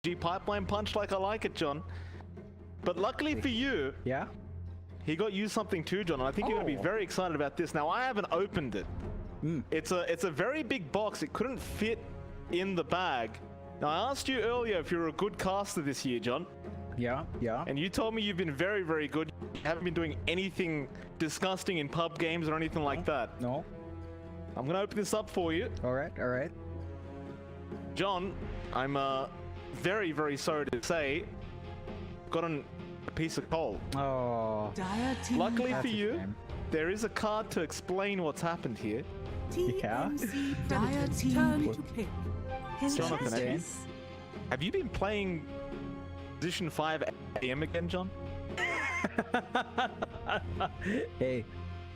pipeline punch like I like it, John. But luckily for you, Yeah? he got you something too, John, and I think you're going to be very excited about this. Now, I haven't opened it. It's a very big box. It couldn't fit in the bag. Now, I asked you earlier if you're a good caster this year, John. Yeah, yeah. And you told me you've been very, very good. You haven't been doing anything disgusting in pub games or anything like that. No? I'm going to open this up for you. Alright, alright. John, I'm very, very sorry to say, got a piece of coal. Oh. Luckily for That's a you, shame. there is a card to explain what's happened here. TnC Predator's turn to pick. Jonathan, Yes. have you been playing Position 5 AM again, John? Hey,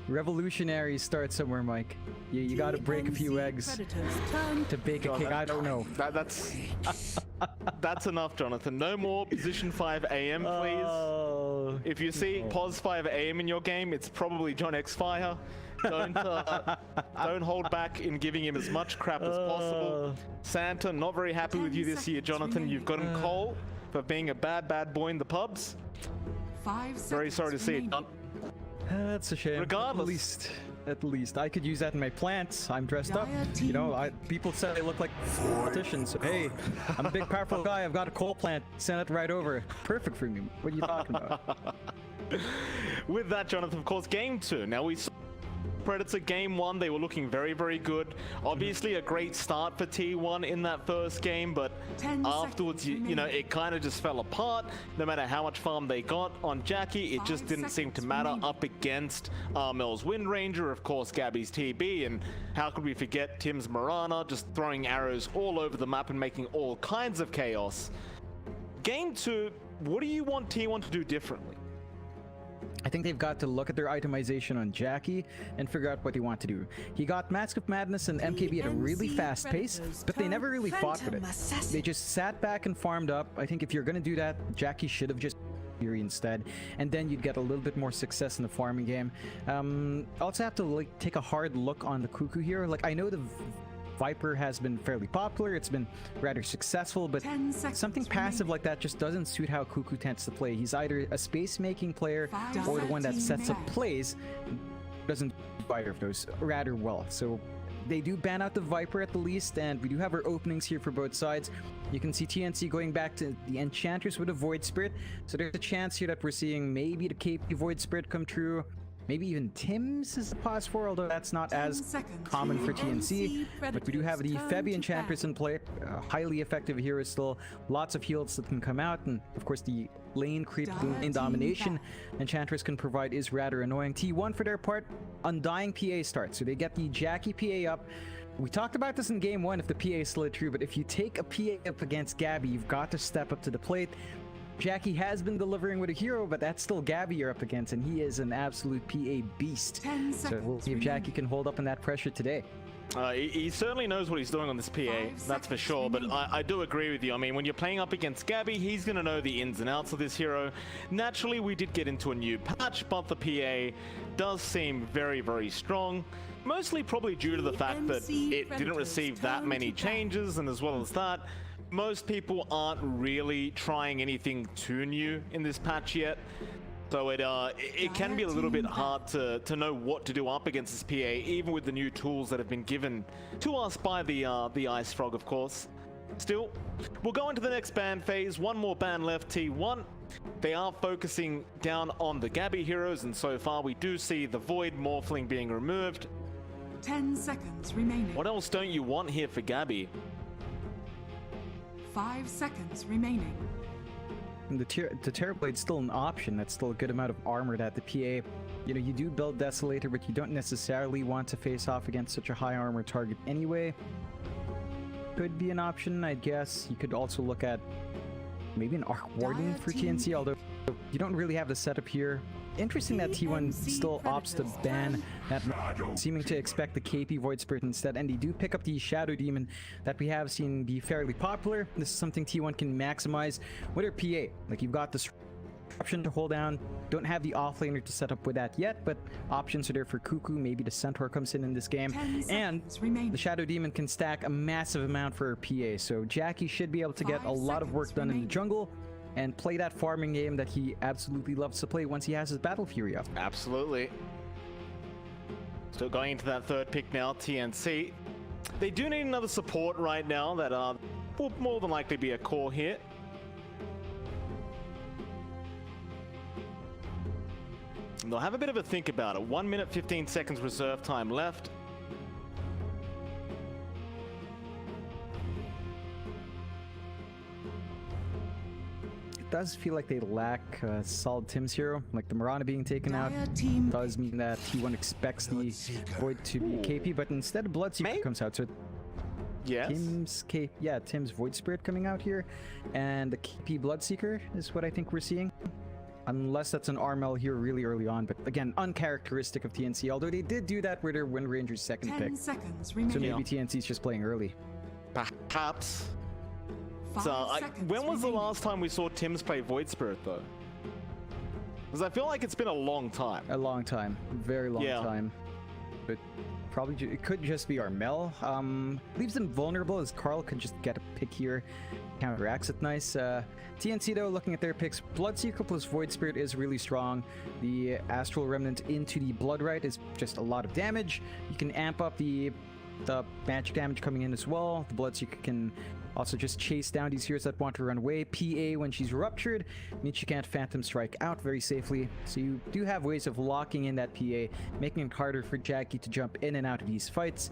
revolutionaries start somewhere, Mike. You gotta break a few eggs Predator's turn to bake a cake. I don't know. That's enough, Jonathan. No more Position 5 AM, please. Oh. If you see Pos 5 AM in your game, it's probably John X Fire. Don't hold back in giving him as much crap as possible. Santa, not very happy with you this year, Jonathan. You've got him coal for being a bad boy in the pubs. 5 seconds Very sorry to see it, remaining. John. That's a shame. Regardless. At least I could use that in my plants. I'm dressed up. You know, people say I look like politicians. So, hey, I'm a big, powerful guy. I've got a coal plant. Send it right over. Perfect for me. What are you talking about? With that, Jonathan, of course, game 2. Now, we saw Predator game 1. They were looking very, very good. Obviously, a great start for T1 in that first game, but 10 afterwards, seconds you know, it kind of just fell apart. No matter how much farm they got on Jackie, it just 5 didn't seem to seconds matter remaining. up against Mel's Wind Ranger, of course, Gabby's TB, and how could we forget Tim's Marana, just throwing arrows all over the map and making all kinds of chaos. Game 2, what do you want T1 to do differently? I think they've got to look at their itemization on Jackie and figure out what they want to do. He got Mask of Madness and MKB at a really TnC fast pace, Predators but they never really fought with Phantom it. Assassin. They just sat back and farmed up. I think if you're going to do that, Jackie should have just Fury instead, and then you'd get a little bit more success in the farming game. Also have to like take a hard look on the Cuckoo here. Like, I know the Viper has been fairly popular, it's been rather successful, but 10 seconds something passive remaining. like that just doesn't suit how Cuckoo tends to play. He's either a space-making player 5 or the one that seconds sets up remaining. plays, doesn't do either of those rather well. So they do ban out the Viper at the least, and we do have our openings here for both sides. You can see TnC going back to the Enchantress with a Void Spirit, so there's a chance here that we're seeing maybe the KP Void Spirit come true. Maybe even Tim's is a pause for, although that's not 10 as seconds. common for TnC TnC. But we do have the Predators Febby turn to Enchantress bat. in play. Highly effective hero still. Lots of heals that can come out. And of course the lane creep, the lane domination Enchantress can provide is rather annoying. T1 for their part, Undying PA starts. So they get the Jackie PA up. We talked about this in game 1 if the PA slid through. But if you take a PA up against Gabby, you've got to step up to the plate. Jackie has been delivering with a hero, but that's still Gabby you're up against, and he is an absolute PA beast. 10 So we'll seconds see if Jackie remaining. can hold up in that pressure today. He certainly knows what he's doing on this PA, 5 that's for seconds sure, but remaining. I do agree with you. I mean, when you're playing up against Gabby, he's going to know the ins and outs of this hero. Naturally, we did get into a new patch, but the PA does seem very, very strong. Mostly probably due to the fact that TnC it didn't Predators receive that turn many to bat. changes, and as well as that, most people aren't really trying anything too new in this patch yet. So it can be a little bit hard to know what to do up against this PA, even with the new tools that have been given to us by the Ice Frog, of course. Still, we'll go into the next ban phase. One more ban left, T1. They are focusing down on the Gabby heroes, and so far we do see the Void Morphling being removed. 10 seconds remaining. What else don't you want here for Gabby? 5 seconds remaining. And the Terrorblade's still an option. That's still a good amount of armor that the PA... You know, you do build Desolator, but you don't necessarily want to face off against such a high armor target anyway. Could be an option, I guess. You could also look at maybe an Arc Warden for TnC, although you don't really have the setup here. Interesting that T1 TnC still opts to ban that, seeming to expect the KP Void Spirit instead, and they do pick up the Shadow Demon that we have seen be fairly popular. This is something T1 can maximize with their PA. Like, you've got this option to hold down. Don't have the offlaner to set up with that yet, but options are there for Cuckoo. Maybe the Centaur comes in this game. 10 And seconds remaining. the Shadow Demon can stack a massive amount for her PA. So Jackie should be able to get a 5 lot of work seconds done in the remaining. jungle and play that farming game that he absolutely loves to play once he has his Battle Fury up. Absolutely. Still going into that third pick now, TnC. They do need another support right now that will more than likely be a core hit. And they'll have a bit of a think about it. 1 minute 15 seconds reserve time left. It does feel like they lack a solid Tim's hero. Like the Mirana being taken out Dire team does mean that T1 expects the Void to be KP, but instead Bloodseeker Maybe. comes out. So Yes. Tim's Void Spirit coming out here, and the KP Bloodseeker is what I think we're seeing. Unless that's an Armel here really early on, but again, uncharacteristic of TnC, although they did do that with their Wind Ranger's second 10 pick. seconds So remaining. maybe TnC's just playing early. Perhaps. 5 So, seconds when was the remaining. last time we saw Tim's play Void Spirit, though? Because I feel like it's been a long time. A long time. Very long Yeah. time. But probably it could just be Armel. Leaves them vulnerable as Carl could just get a pick here. Counteracts it nice. TnC though, looking at their picks, Bloodseeker plus Void Spirit is really strong. The Astral Remnant into the Bloodrite is just a lot of damage. You can amp up the magic damage coming in as well. The Bloodseeker can also just chase down these heroes that want to run away. PA, when she's ruptured, means she can't Phantom Strike out very safely. So you do have ways of locking in that PA, making it harder for Jackie to jump in and out of these fights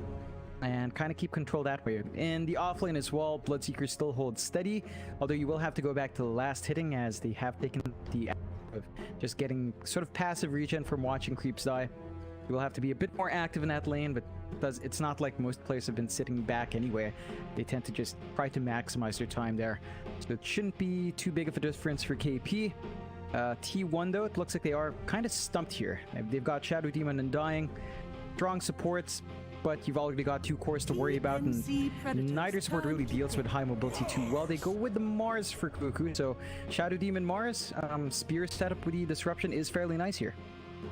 and kind of keep control that way. In the offlane as well, Bloodseeker still holds steady, although you will have to go back to the last hitting as they have taken the of just getting sort of passive regen from watching creeps die. You will have to be a bit more active in that lane, but it's not like most players have been sitting back anyway. They tend to just try to maximize their time there. So it shouldn't be too big of a difference for KP. T1 though, it looks like they are kind of stumped here. They've got Shadow Demon and Dying, strong supports, but you've already got 2 cores to worry about, and TnC Predator's neither support really turn to deals with pick. high mobility too well. They go with the Mars for Cuckoo, so Shadow Demon Mars, Spear setup with the Disruption is fairly nice here.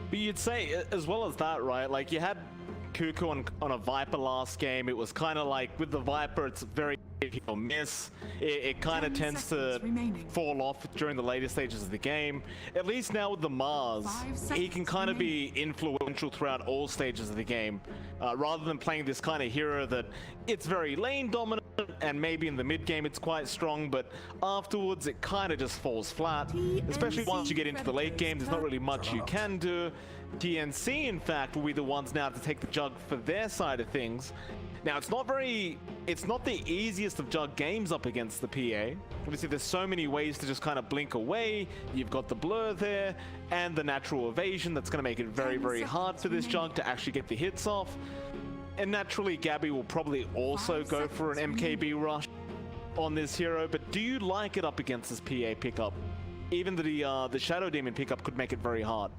But you'd say, as well as that, right? Like, you had Cuckoo on a Viper last game. It was kind of like, with the Viper, it's very hit or miss. It kind of 10 tends to seconds remaining. fall off during the later stages of the game. At least now with the Mars, 5 he seconds can kind of be influential throughout all stages of the game, rather than playing this kind of hero that it's very lane dominant, and maybe in the mid game it's quite strong, but afterwards it kind of just falls flat. Especially once you get into the late game, there's not really much you can do. TnC, in fact, will be the ones now to take the jug for their side of things. Now, it's not the easiest of jug games up against the PA. Obviously, there's so many ways to just kind of blink away. You've got the blur there, and the natural evasion that's going to make it very, 10 very hard seconds for this remaining. jug to actually get the hits off. And naturally, Gabby will probably also 5 go for an seconds MKB rush on this hero. But do you like it up against this PA pickup? Even the Shadow Demon pickup could make it very hard.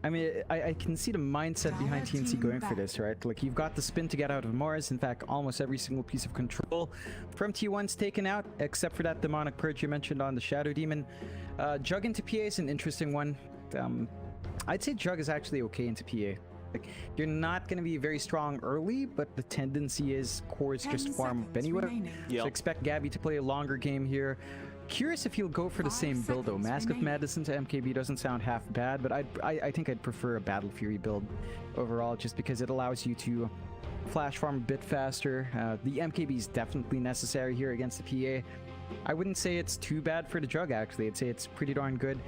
I mean, I can see the mindset behind Dire TnC team going for back. this, right? Like, you've got the spin to get out of Mars. In fact, almost every single piece of control from T1's taken out, except for that Demonic Purge you mentioned on the Shadow Demon. Jug into PA is an interesting one. I'd say Jug is actually okay into PA. Like, you're not going to be very strong early, but the tendency is cores 10 just farm up seconds anyway. remaining. Yep. So expect Gabby to play a longer game here. Curious if he'll go for the 5 same build though. seconds Mask of remaining. Madison to MKB doesn't sound half bad, but I think I'd prefer a Battle Fury build overall, just because it allows you to flash farm a bit faster. The MKB is definitely necessary here against the PA. I wouldn't say it's too bad for the Jug, actually. I'd say it's pretty darn good.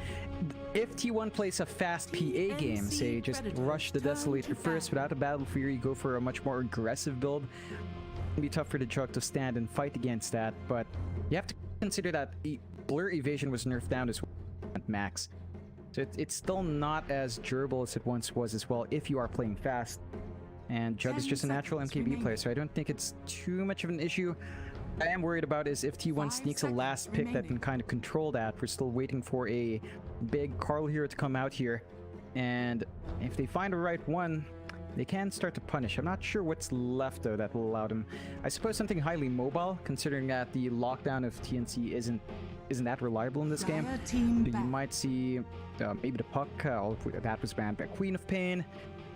If T1 plays a fast PA game, TnC say just Predator rush the turn Desolator to first battle. without a Battle Fury, go for a much more aggressive build, it can be tough for the Jug to stand and fight against that, but you have to consider that Blur Evasion was nerfed down as well at max. So it's still not as durable as it once was as well if you are playing fast. And Jug is 10 just a natural seconds MKB player, remaining. so I don't think it's too much of an issue. I am worried about is if T1 5 sneaks a seconds last pick that can remaining. kind of control that. We're still waiting for a big Carl hero to come out here. And if they find the right one, they can start to punish. I'm not sure what's left though that will allow them. I suppose something highly mobile, considering that the lockdown of TnC isn't that reliable in this game. Dire team You back. might see maybe the puck, that was banned by Queen of Pain.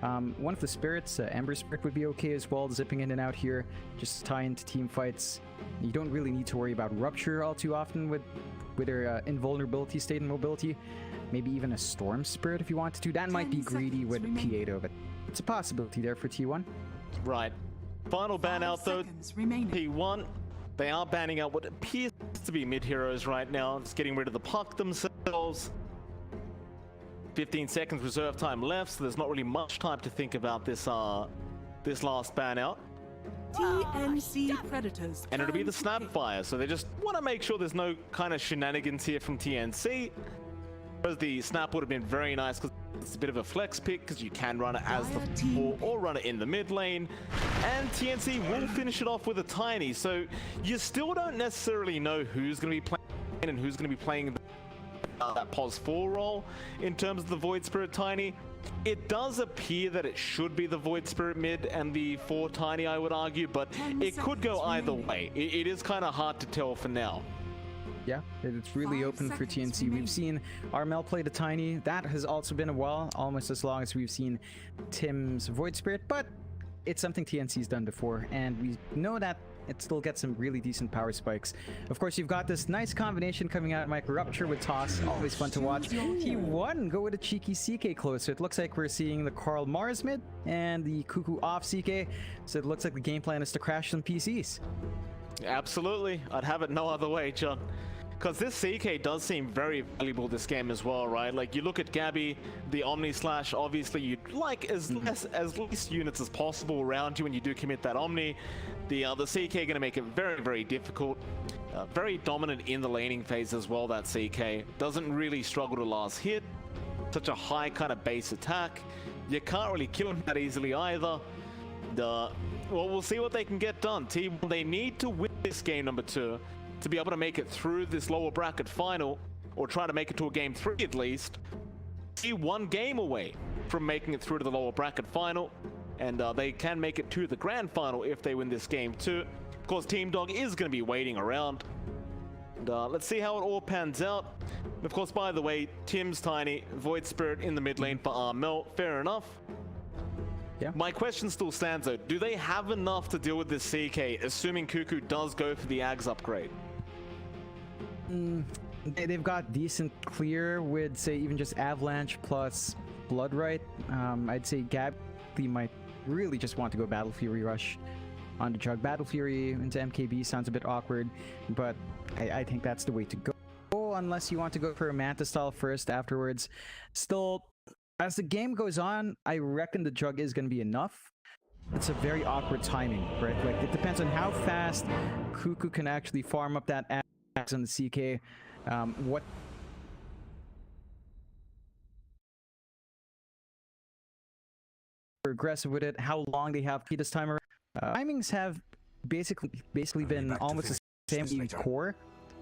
One of the spirits, Ember Spirit, would be okay as well, zipping in and out here, just to tie into team fights. You don't really need to worry about Rupture all too often with their invulnerability state and mobility. Maybe even a Storm Spirit if you wanted to. That might be 10 greedy seconds with remaining. P8, but it's a possibility there for T1. Right. Final ban 5 out though. seconds remaining. P1, they are banning out what appears to be mid-heroes right now. Just getting rid of the puck themselves. 15 seconds reserve time left, so there's not really much time to think about this last ban out. TnC Predators. And it'll be the turn to pick. Snapfire, so they just want to make sure there's no kind of shenanigans here from TnC. Because the Snap would have been very nice because it's a bit of a flex pick because you can run it as the Dire team or run it in the mid lane. And TnC will finish it off with a Tiny, so you still don't necessarily know who's going to be playing and who's going to be playing that pos 4 role in terms of the Void Spirit Tiny. It does appear that it should be the Void Spirit mid and the 4 Tiny, I would argue, but 10 it could go seconds either remaining. way. It is kind of hard to tell for now. Yeah, it's really 5 open for seconds TnC. remaining. We've seen Armel play the Tiny. That has also been a while, almost as long as we've seen Tim's Void Spirit, but it's something TNC's done before, and we know that it still gets some really decent power spikes. Of course, you've got this nice combination coming out, Mike. Rupture with Toss, always fun to watch. T1 go with a cheeky CK close, so it looks like we're seeing the Karl Mars mid and the Cuckoo off CK, so it looks like the game plan is to crash some PCs. Absolutely. I'd have it no other way, John. Because this CK does seem very valuable this game as well, right? Like, you look at Gabby, the Omni Slash, obviously you'd like as least units as possible around you when you do commit that Omni. The CK going to make it very, very difficult. Very dominant in the laning phase as well, that CK. Doesn't really struggle to last hit. Such a high kind of base attack. You can't really kill him that easily either. Well, we'll see what they can get done. Team, they need to win this game number 2 to be able to make it through this lower bracket final, or try to make it to a game 3 at least. See, 1 game away from making it through to the lower bracket final, and they can make it to the grand final if they win this game too. Of course, Team Dog is going to be waiting around. And, let's see how it all pans out. And of course, by the way, Tim's Tiny, Void Spirit in the mid lane for Armel. Fair enough. Yeah. My question still stands though. Do they have enough to deal with this CK, assuming Cuckoo does go for the Ags upgrade? They've got decent clear with, say, even just Avalanche plus Bloodright. I'd say Gabby might really just want to go Battle Fury Rush on the Jug. Battle Fury into MKB sounds a bit awkward, but I think that's the way to go, unless you want to go for a Manta style first afterwards. Still, as the game goes on, I reckon the Jug is going to be enough. It's a very awkward timing, right? Like, it depends on how fast Cuckoo can actually farm up that Axe on the CK. What aggressive with it, how long they have this time around. Timings have basically been almost the same in core.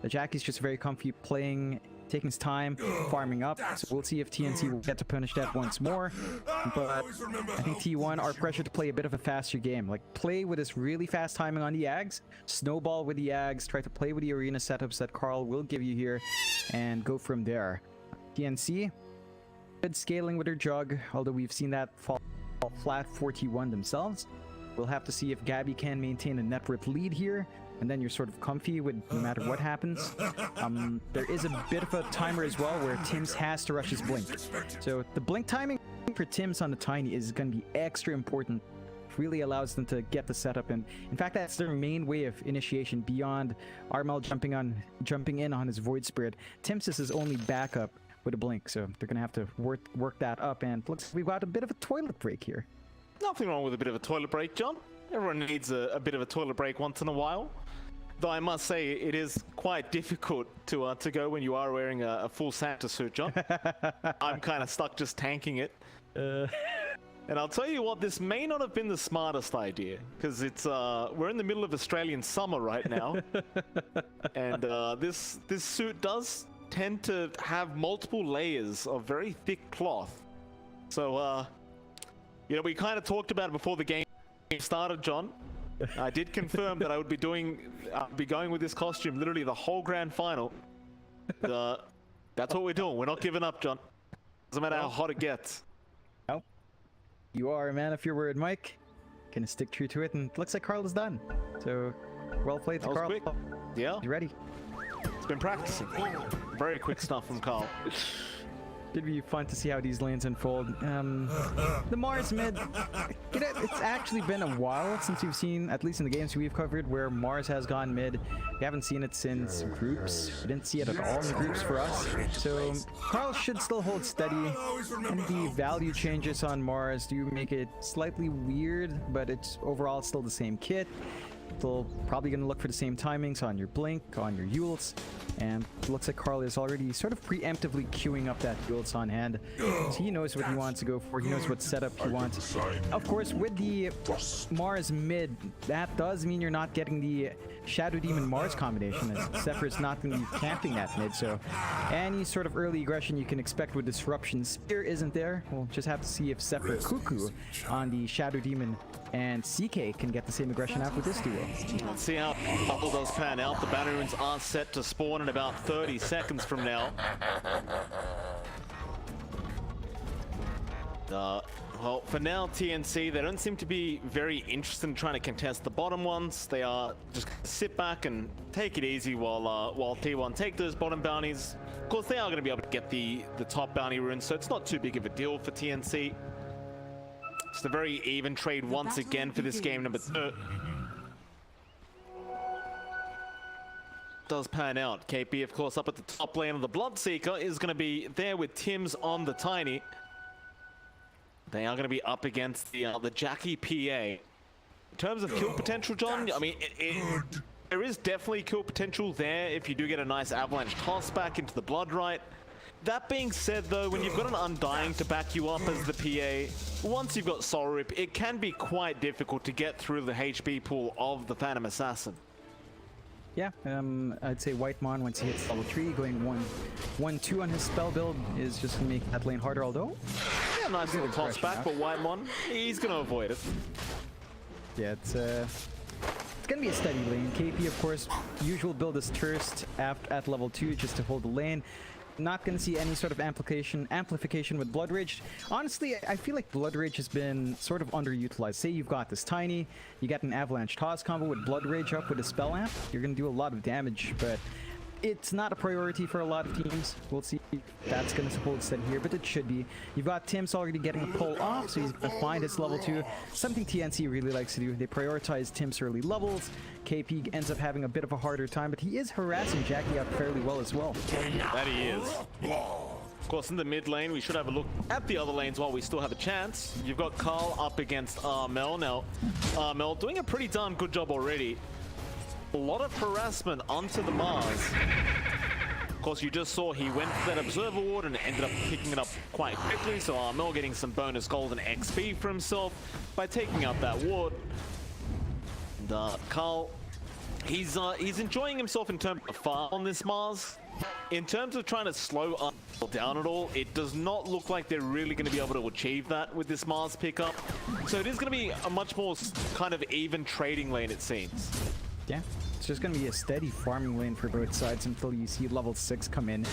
Jackie's just very comfy playing, taking his time, farming up. So we'll see if TnC will get to punish that once more. But I think T1 are pressured to play a bit of a faster game. Like, play with this really fast timing on the Ags, snowball with the Ags, try to play with the arena setups that Karl will give you here, and go from there. TnC, good scaling with their Jug, although we've seen that fall flat for T1 themselves. We'll have to see if Gabby can maintain a net worth lead here, and then you're sort of comfy with no matter what happens. There is a bit of a timer as well where Tim's has to rush his blink. So the blink timing for Tim's on the Tiny is going to be extra important. It really allows them to get the setup, and in fact that's their main way of initiation beyond Armel jumping in on his Void Spirit. Tim's is his only backup with a blink, so they're going to have to work that up, and looks like we've got a bit of a toilet break here. Nothing wrong with a bit of a toilet break, John. Everyone needs a bit of a toilet break once in a while. Though I must say, it is quite difficult to go when you are wearing a full Santa suit, John. I'm kind of stuck just tanking it. And I'll tell you what, this may not have been the smartest idea, because it's we're in the middle of Australian summer right now, and this suit does tend to have multiple layers of very thick cloth. So You know, we kind of talked about it before the game started, John. I did confirm that I would be going with this costume literally the whole grand final. That's what we're doing. We're not giving up, John. Doesn't matter how hot it gets. Oh, you are a man of your word, Mike. Gonna stick true to it, and it looks like Carl is done. So, well played to That was Carl. quick. Yeah. You ready? It's been practicing. Very quick stuff from Carl. Should be fun to see how these lanes unfold. The Mars mid, you know, it's actually been a while since we've seen, at least in the games we've covered, where Mars has gone mid. We haven't seen it since groups. We didn't see it at all in groups for us. So Carl should still hold steady. And the value changes on Mars do make it slightly weird, but it's overall still the same kit. Still probably going to look for the same timings on your Blink, on your Yules. And it looks like Carl is already sort of preemptively queuing up that Yules on hand. So he knows what he wants to go for. He knows what setup he wants. Of course, with the Mars mid, that does mean you're not getting the Shadow Demon Mars combination, as Zephyr's not going to be camping that mid. So any sort of early aggression you can expect with Disruption Spear isn't there. We'll just have to see if Zephyr Cuckoo on the Shadow Demon and CK can get the same aggression out with this duo. Let's see how Bubble does pan out. The Banner Runes are set to spawn in about 30 seconds from now. Well, for now, TnC, they don't seem to be very interested in trying to contest the bottom ones. They are just gonna sit back and take it easy while T1 take those bottom bounties. Of course, they are going to be able to get the top bounty runes, so it's not too big of a deal for TnC. It's a very even trade once again for this game number 2. Does pan out. KP, of course, up at the top lane of the Bloodseeker is going to be there with Tims on the Tiny. They are going to be up against the Jackie PA. In terms of kill potential, John, I mean, there is definitely kill potential there if you do get a nice Avalanche toss back into the Blood Right. That being said, though, when you've got an Undying to back you up as the PA, once you've got Soul Rip, it can be quite difficult to get through the HP pool of the Phantom Assassin. Yeah, I'd say Whitemon, once he hits level 3, going 1-2 on his spell build is just going to make that lane harder, although... Yeah, nice little toss back, but Whitemon, he's going to avoid it. Yeah, it's going to be a steady lane. KP, of course, usual build is Thirst at level 2 just to hold the lane. Not going to see any sort of amplification with Blood Rage. Honestly, I feel like Blood Rage has been sort of underutilized. Say you've got this Tiny, you got an Avalanche Toss combo with Blood Rage up with a Spell Amp, you're going to do a lot of damage, but it's not a priority for a lot of teams. We'll see if that's going to hold steady here, but it should be. You've got Tims already getting a pull off, so he's going to find his level 2. Something TnC really likes to do. They prioritize Tims early levels. KP ends up having a bit of a harder time, but he is harassing Jackie out fairly well as well. That he is. Of course, in the mid lane, we should have a look at the other lanes while we still have a chance. You've got Carl up against Armel. Now, Armel doing a pretty darn good job already. A lot of harassment onto the Mars. Of course, you just saw he went for that Observer Ward and ended up picking it up quite quickly, so Armel getting some bonus gold and XP for himself by taking out that ward. And Carl, he's enjoying himself in terms of farm on this Mars. In terms of trying to slow up or down at all, it does not look like they're really going to be able to achieve that with this Mars pickup. So it is going to be a much more kind of even trading lane, it seems. Yeah, it's just going to be a steady farming lane for both sides until you see level 6 come in.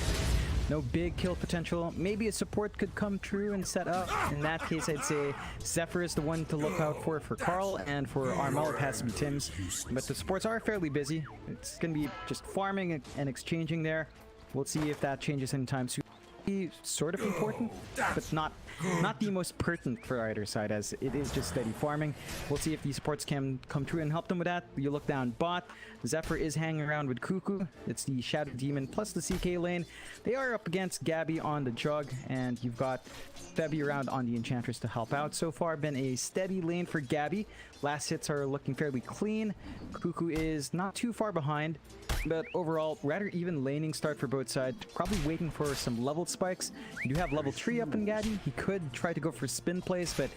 No big kill potential. Maybe a support could come true and set up. In that case, I'd say Zephyr is the one to look out for Carl, and for Armel, it has to be Tims. But the supports are fairly busy. It's going to be just farming and exchanging there. We'll see if that changes anytime soon. Sort of important, but not the most pertinent for either side, as it is just steady farming. We'll see if these supports can come through and help them with that. You look down bot, Zephyr is hanging around with Cuckoo. It's the Shadow Demon plus the CK lane. They are up against Gabby on the Jug, and you've got Febby around on the Enchantress to help out. So far been a steady lane for Gabby. Last hits are looking fairly clean. Cuckoo is not too far behind, but overall rather even laning start for both sides. Probably waiting for some level spikes. You do have level 3 up in Gabby. He could try to go for spin plays, but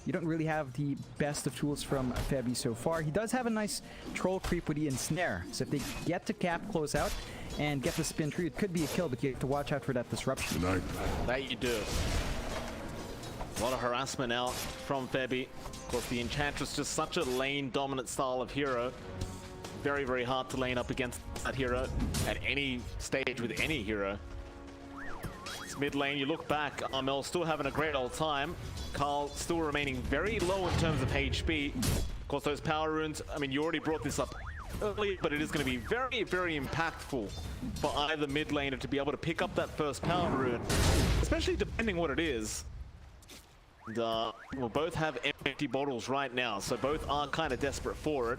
you don't really have the best of tools from Febby so far. He does have a nice troll creep with the ensnare, so if they get to cap close out and get the spin tree, it could be a kill, but you have to watch out for that disruption. That you do. A lot of harassment out from Febby. Of course, the Enchantress just such a lane-dominant style of hero. Very, very hard to lane up against that hero at any stage with any hero. It's mid lane, you look back, Armel still having a great old time. Carl still remaining very low in terms of HP. Of course, those power runes, I mean, you already brought this up early, but it is going to be very, very impactful for either mid laner to be able to pick up that first power rune, especially depending what it is. And we'll both have empty bottles right now, so both are kind of desperate for it.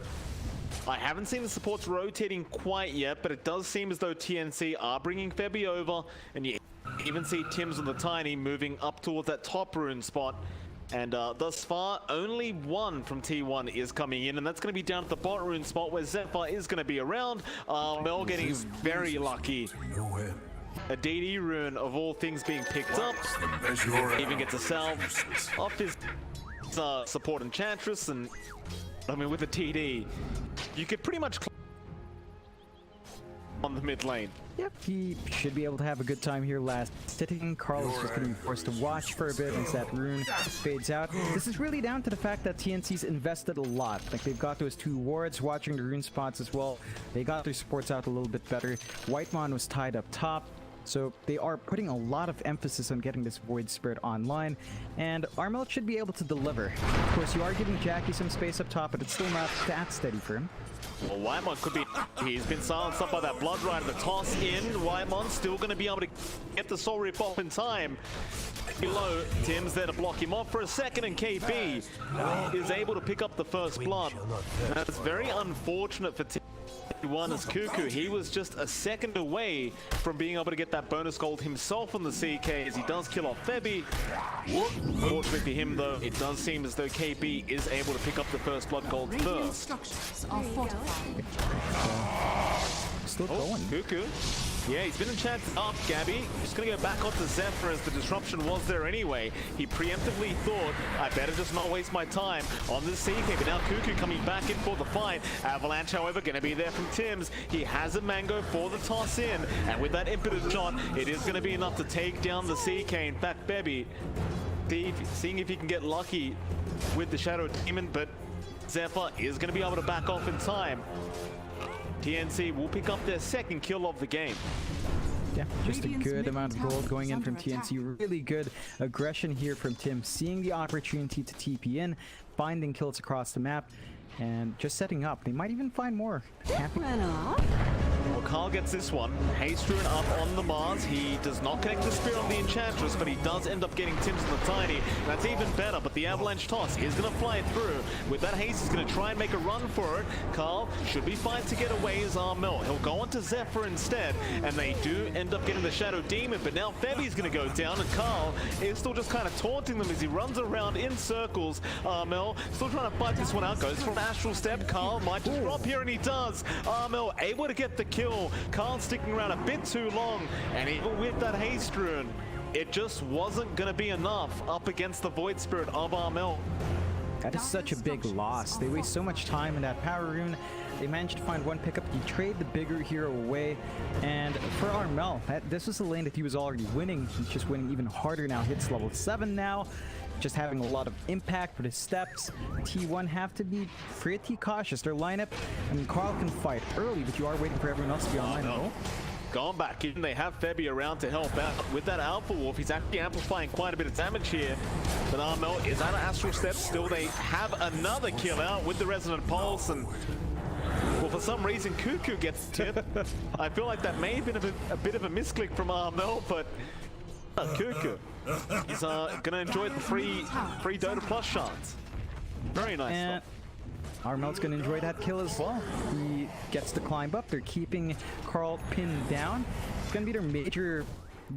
I haven't seen the supports rotating quite yet, but it does seem as though TnC are bringing Febby over, and you even see Tim's on the Tiny moving up towards that top rune spot. And thus far, only one from T1 is coming in, and that's going to be down at the bot rune spot where Zephyr is going to be around. Mel getting very lucky. A DD rune of all things being picked up. Even gets a salve off his support Enchantress, and I mean with the TD, you could pretty much on the mid lane. Yep, he should be able to have a good time here last sitting. Carl is just going to be forced to watch for a bit once that rune fades out. This is really down to the fact that TNC's invested a lot. Like, they've got those 2 wards, watching the rune spots as well. They got their supports out a little bit better. Whitemon was tied up top. So they are putting a lot of emphasis on getting this Void Spirit online, and Armel should be able to deliver. Of course, you are giving Jackie some space up top, but it's still not that steady for him. Well, Whitemon could be... He's been silenced up by that Blood Rider. The toss in. Whitemon still going to be able to get the Soul Reap off in time. Below, Tim's there to block him off for a second, and KB is able to pick up the first blood. And that's very unfortunate for Tim. One is Cuckoo. He was just a second away from being able to get that bonus gold himself on the CK as he does kill off Febby. Fortunately for him, though, it does seem as though KB is able to pick up the first blood gold first. Still going. Cuckoo. Yeah, he's been enchanted up, Gabby. Just gonna go back onto Zephyr as the disruption was there anyway. He preemptively thought, I better just not waste my time on this CK, but now Cuckoo coming back in for the fight. Avalanche, however, gonna be there from Tim's. He has a Mango for the toss in, and with that impetus shot, it is gonna be enough to take down the CK. In fact, Bebby, seeing if he can get lucky with the Shadow Demon, but Zephyr is gonna be able to back off in time. TnC will pick up their second kill of the game. Yeah, just a good amount of gold going in from TnC. Really good aggression here from Tim, seeing the opportunity to TP in, finding kills across the map, and just setting up. They might even find more. Well, Carl gets this one. Haste rune up on the Mars. He does not connect the spear on the Enchantress, but he does end up getting Tim's on the Tiny. That's even better, but the Avalanche toss is going to fly through. With that haste, he's going to try and make a run for it. Carl should be fine to get away as Armel. He'll go on to Zephyr instead, and they do end up getting the Shadow Demon, but now Febby's going to go down, and Carl is still just kind of taunting them as he runs around in circles. Armel still trying to fight this one out. Goes for an Astral Step. Carl might just drop here, and he does. Armel able to get the kill. Carl sticking around a bit too long, and even with that haste rune, it just wasn't going to be enough up against the Void Spirit of Armel. That is such a big loss. They waste so much time in that power rune. They managed to find one pickup. He traded the bigger hero away, and for Armel, this was a lane that he was already winning. He's just winning even harder now. Hits level 7 now. Just having a lot of impact with his steps. T1 have to be pretty cautious. Their lineup, I mean, Carl can fight early, but you are waiting for everyone else to be online. No. Gone back in. They have Febby around to help out. With that Alpha Wolf, he's actually amplifying quite a bit of damage here. But Armel is out of Astral Step. Still, they have another kill out with the Resonant Pulse, and well, for some reason, Cuckoo gets tipped. I feel like that may have been a bit of a misclick from Armel, but Cuckoo, he's gonna enjoy the free Dota Plus shots. Very nice and stuff. Armel's gonna enjoy that kill as well. He gets to climb up. They're keeping Carl pinned down. It's gonna be their major,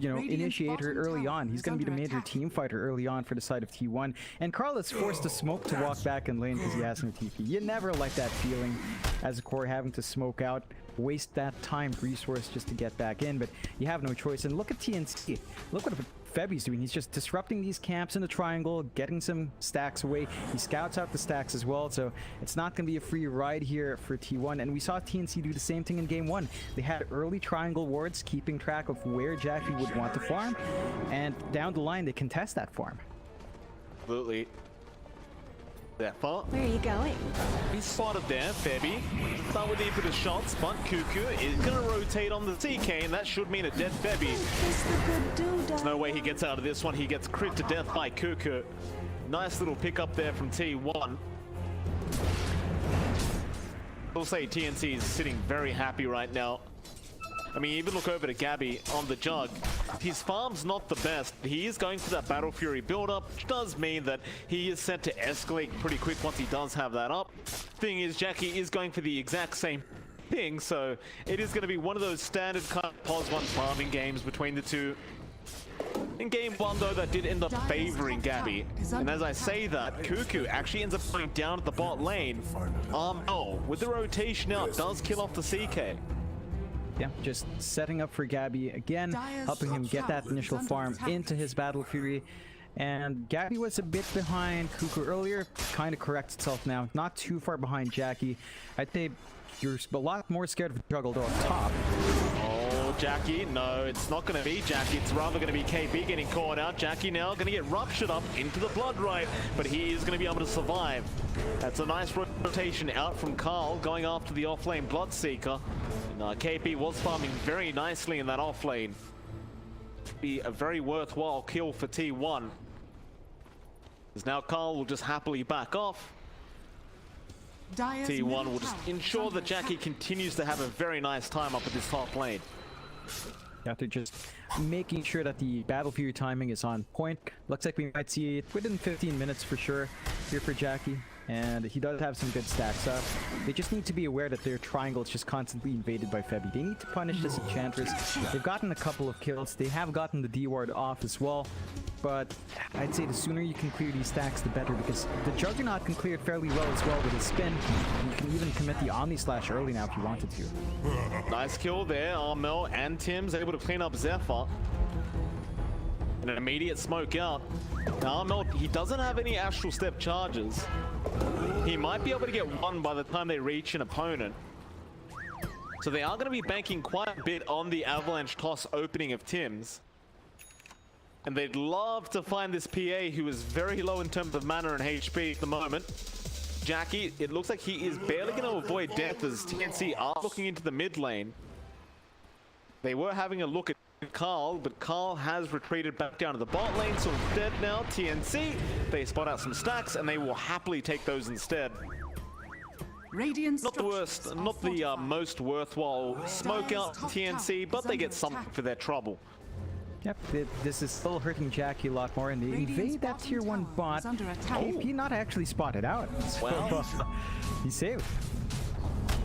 initiator early on. He's going to be the major team fighter early on for the side of T1. And Carl is forced to smoke to walk back in lane because he has no TP. You never like that feeling as a core, having to smoke out, waste that time resource just to get back in, but you have no choice. And look at TnC. Look what Febby's doing. He's just disrupting these camps in the triangle, getting some stacks away. He scouts out the stacks as well, so it's not going to be a free ride here for T1. And we saw TnC do the same thing in game 1. They had early triangle wards, keeping track of where Jackie would want to farm, and down the line they contest that farm. Absolutely. Zephyr. Where are you going? He's spotted there, Febby. Start with the bit of shots, but Cuckoo is going to rotate on the CK, and that should mean a dead Febby. It's the good dude. There's no way he gets out of this one. He gets crit to death by Cuckoo. Nice little pickup there from T1. I'll say TnC is sitting very happy right now. I mean, even look over to Gabby on the jug. His farm's not the best. He is going for that Battle Fury build-up, which does mean that he is set to escalate pretty quick once he does have that up. Thing is, Jackie is going for the exact same thing, so it is going to be one of those standard kind of pos 1 farming games between the two. In game 1, though, that did end up favoring Gabby. And as I say that, Cuckoo actually ends up going down at the bot lane. With the rotation out, does kill off the CK. Yeah, just setting up for Gabby again, helping him get that initial farm into his Battle Fury. And Gabby was a bit behind Cuckoo earlier, kind of corrects itself now. Not too far behind Jackie. I'd say you're a lot more scared of the juggle though up top. Oh, Jackie, no, it's not going to be Jackie. It's rather going to be KB getting caught out. Jackie now going to get ruptured up into the blood right, but he is going to be able to survive. That's a nice rotation out from Carl, going after the offlane Bloodseeker. KP was farming very nicely in that offlane. Be a very worthwhile kill for T1. As now Carl will just happily back off. T1 will just ensure that Jackie continues to have a very nice time up at this top lane. Yeah, they're just making sure that the Battle Fury timing is on point. Looks like we might see it within 15 minutes for sure here for Jackie. And he does have some good stacks up. They just need to be aware that their triangle is just constantly invaded by Febby. They need to punish this Enchantress. They've gotten a couple of kills. They have gotten the D-ward off as well. But I'd say the sooner you can clear these stacks, the better, because the Juggernaut can clear it fairly well as well with his spin. And you can even commit the Omni Slash early now if you wanted to. Nice kill there. Armel and Tim's able to clean up Zephyr. And an immediate smoke out. Now Armel, he doesn't have any Astral Step charges. He might be able to get one by the time they reach an opponent. So they are going to be banking quite a bit on the Avalanche toss opening of Tim's. And they'd love to find this PA who is very low in terms of mana and HP at the moment. Jackie, it looks like he is barely going to avoid death as TnC are looking into the mid lane. They were having a look at Carl, but Carl has retreated back down to the bot lane, so instead now TnC, they spot out some stacks and they will happily take those instead. Not the worst, not the most worthwhile smoke out TnC, but they get something for their trouble. Yep, this is still hurting Jackie a lot more, and they invade that tier 1 bot. KP not actually spotted out. Well, he's saved.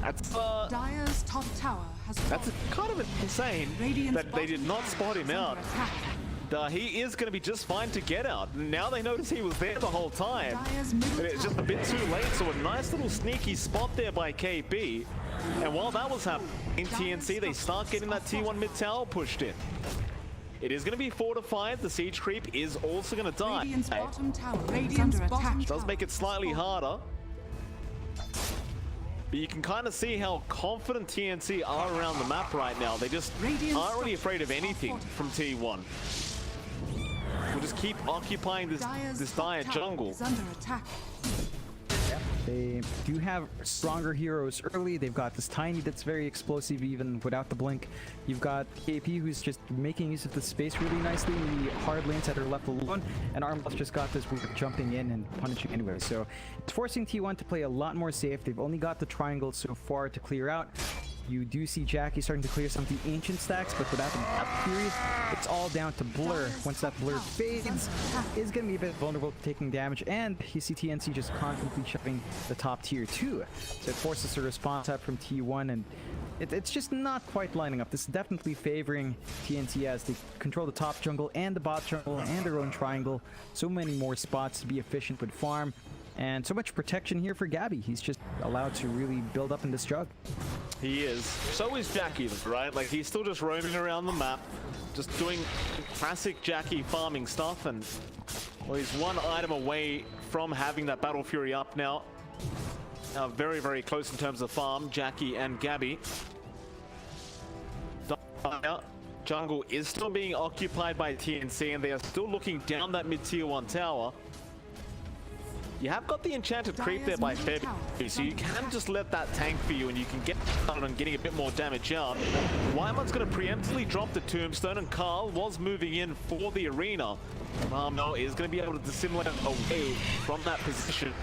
That's Dire's top tower has that's kind of insane that they did not spot him out. He is going to be just fine to get out. Now they notice he was there the whole time. And it's just a bit too late, so a nice little sneaky spot there by KP. And while that was happening, in TnC, they start getting that T1 mid tower pushed in. It is going to be fortified. The siege creep is also going to die. Radiant's bottom tower under attack. Does make it slightly harder. But you can kind of see how confident TnC are around the map right now. They just aren't really afraid of anything from T1. We'll just keep occupying this dire jungle. Under attack. They do have stronger heroes early. They've got this Tiny that's very explosive even without the blink. You've got KP who's just making use of the space really nicely in the hard lanes that are left alone. And Armless just got this weird jumping in and punishing anyway. So it's forcing T1 to play a lot more safe. They've only got the triangle so far to clear out. You do see Jackie starting to clear some of the ancient stacks, but without the Battle Fury, it's all down to Blur. Once that Blur fades, is going to be a bit vulnerable to taking damage, and you see TnC just constantly shoving the top tier 2. So it forces a response up from T1, and it's just not quite lining up. This is definitely favoring TnC as they control the top jungle and the bot jungle and their own triangle. So many more spots to be efficient with farm. And so much protection here for Gabby. He's just allowed to really build up in this jug. He is. So is Jackie, right? Like, he's still just roaming around the map, just doing classic Jackie farming stuff, and well, he's one item away from having that Battle Fury up now. Now very, very close in terms of farm, Jackie and Gabby. Jungle is still being occupied by TnC, and they are still looking down that mid-tier 1 tower. You have got the enchanted creep there by Feb, so you can just let that tank for you and you can get started on getting a bit more damage out. Wyman's going to preemptively drop the tombstone, and Carl was moving in for the arena. No, is going to be able to dissimulate away from that position.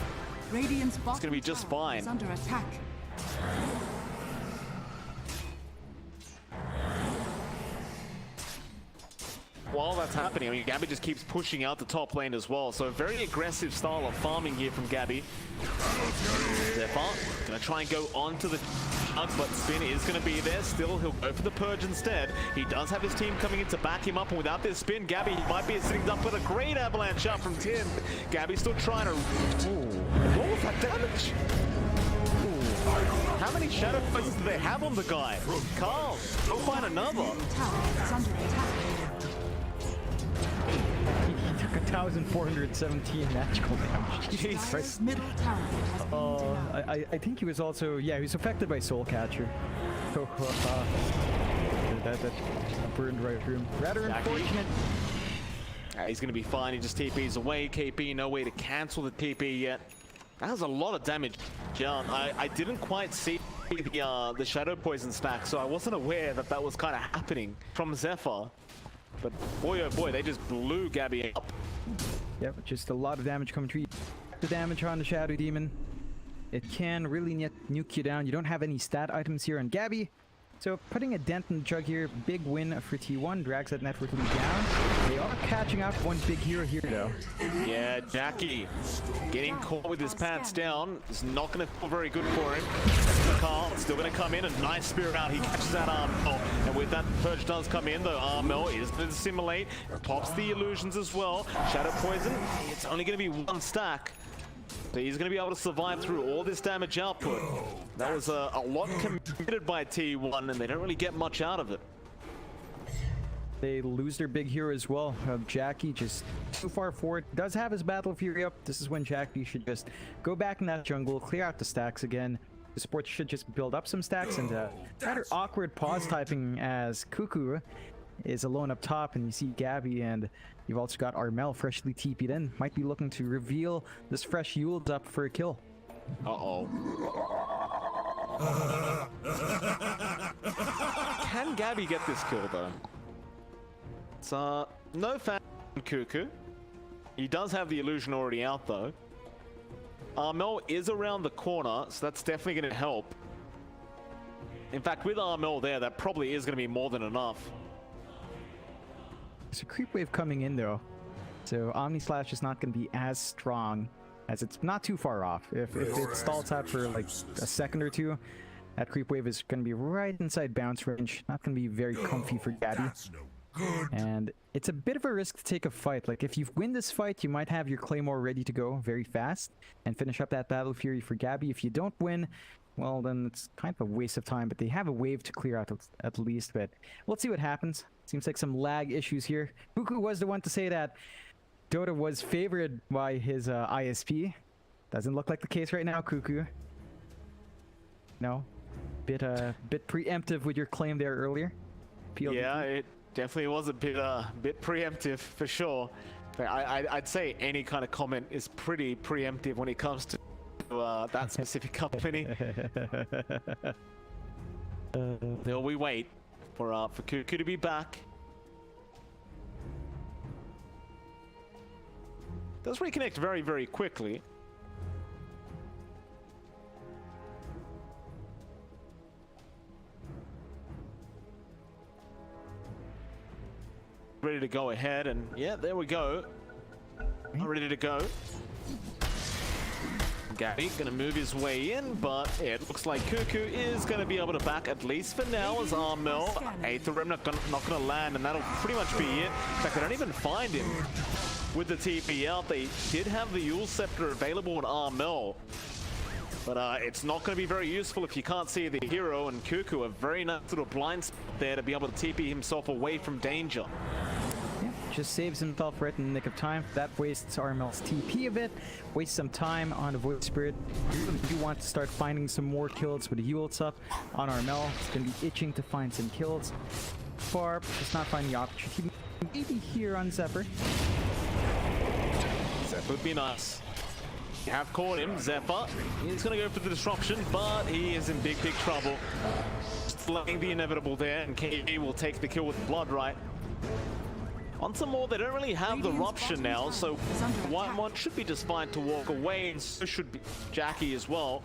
Radiant's It's going to be just fine. is under attack. While that's happening, I mean, Gabby just keeps pushing out the top lane as well. So a very aggressive style of farming here from Gabby. Zephyr gonna try and go onto the chunk, but Spin is gonna be there still. He'll go for the Purge instead. He does have his team coming in to back him up, and without this Spin, Gabby might be sitting up with a great avalanche shot from Tim. Gabby's still trying to... Ooh. What was that damage? Ooh. How many shadow faces do they have on the guy? Carl, go find another. Tower is under attack. He took 1,417 magical damage. Jesus Christ. Middle tower. I think he was also, yeah, he was affected by Soul Catcher. That burned right through him. Rather unfortunate. He's going to be fine. He just TP's away. KP, no way to cancel the TP yet. That was a lot of damage. John, I didn't quite see the Shadow Poison stack, so I wasn't aware that that was kind of happening from Zephyr. But boy, oh boy, they just blew Gabby up. Yep, just a lot of damage coming through. The damage on the Shadow Demon. It can really nuke you down. You don't have any stat items here on Gabby. So putting a dent in the jug here, big win for T1, drags that network lead down. They are catching up, one big hero here though. Yeah, Jackie getting caught with his pants down is not going to feel very good for him. Carl still going to come in, a nice spear out. He catches that Armel, and with that Purge does come in though. Armel is going to dissimulate, pops the illusions as well. Shadow Poison, it's only going to be one stack. So he's going to be able to survive through all this damage output. That was a lot committed by T1, and they don't really get much out of it. They lose their big hero as well. Jackie just too far forward. Does have his Battle Fury up. This is when Jackie should just go back in that jungle, clear out the stacks again. The support should just build up some stacks, and rather awkward pause typing as Cuckoo is alone up top, and you see Gabby, and you've also got Armel freshly TP'd in. Might be looking to reveal this fresh Yule's up for a kill. Uh-oh. Can Gabby get this kill though? It's no fan Cuckoo. He does have the illusion already out though. Armel is around the corner, so that's definitely going to help. In fact, with Armel there, that probably is going to be more than enough. There's a creep wave coming in though, so Omni Slash is not going to be as strong, as it's not too far off. If it stalls out for like a second or two, that creep wave is going to be right inside bounce range. Not going to be very comfy for Gabby. And it's a bit of a risk to take a fight. Like if you win this fight, you might have your Claymore ready to go very fast and finish up that Battle Fury for Gabby. If you don't win, well then it's kind of a waste of time, but they have a wave to clear out at least. But we'll see what happens. Seems like some lag issues here. Cuckoo was the one to say that Dota was favored by his ISP. Doesn't look like the case right now, Cuckoo. No, bit preemptive with your claim there earlier. PLD. Yeah, it definitely was a bit preemptive for sure. But I'd say any kind of comment is pretty preemptive when it comes to that specific company. Till we wait for Cuckoo to be back. Does reconnect very, very quickly. Ready to go ahead, and yeah, there we go. Ready to go. Gabby gonna move his way in, but it looks like Cuckoo is gonna be able to back at least for now, as Armel, Aether Remnant not gonna land, and that'll pretty much be it. In fact, they don't even find him with the TP out. They did have the Yule Scepter available on Armel, but it's not going to be very useful if you can't see the hero, and Cuckoo, a very nice little blind spot there to be able to TP himself away from danger. Yeah, just saves himself right in the nick of time. That wastes Armel's TP a bit, wastes some time on the Void Spirit. You want to start finding some more kills with the Yule's up on Armel. It's going to be itching to find some kills. Far, just not finding the opportunity. Maybe here on Zephyr. That would be nice. have caught him. Zephyr, he's going to go for the disruption, but he is in big trouble. Delaying the inevitable there, and KE will take the kill with Blood Right. On some more, they don't really have the Rupture now, so Whitemon should be just fine to walk away, and so should be Jackie as well.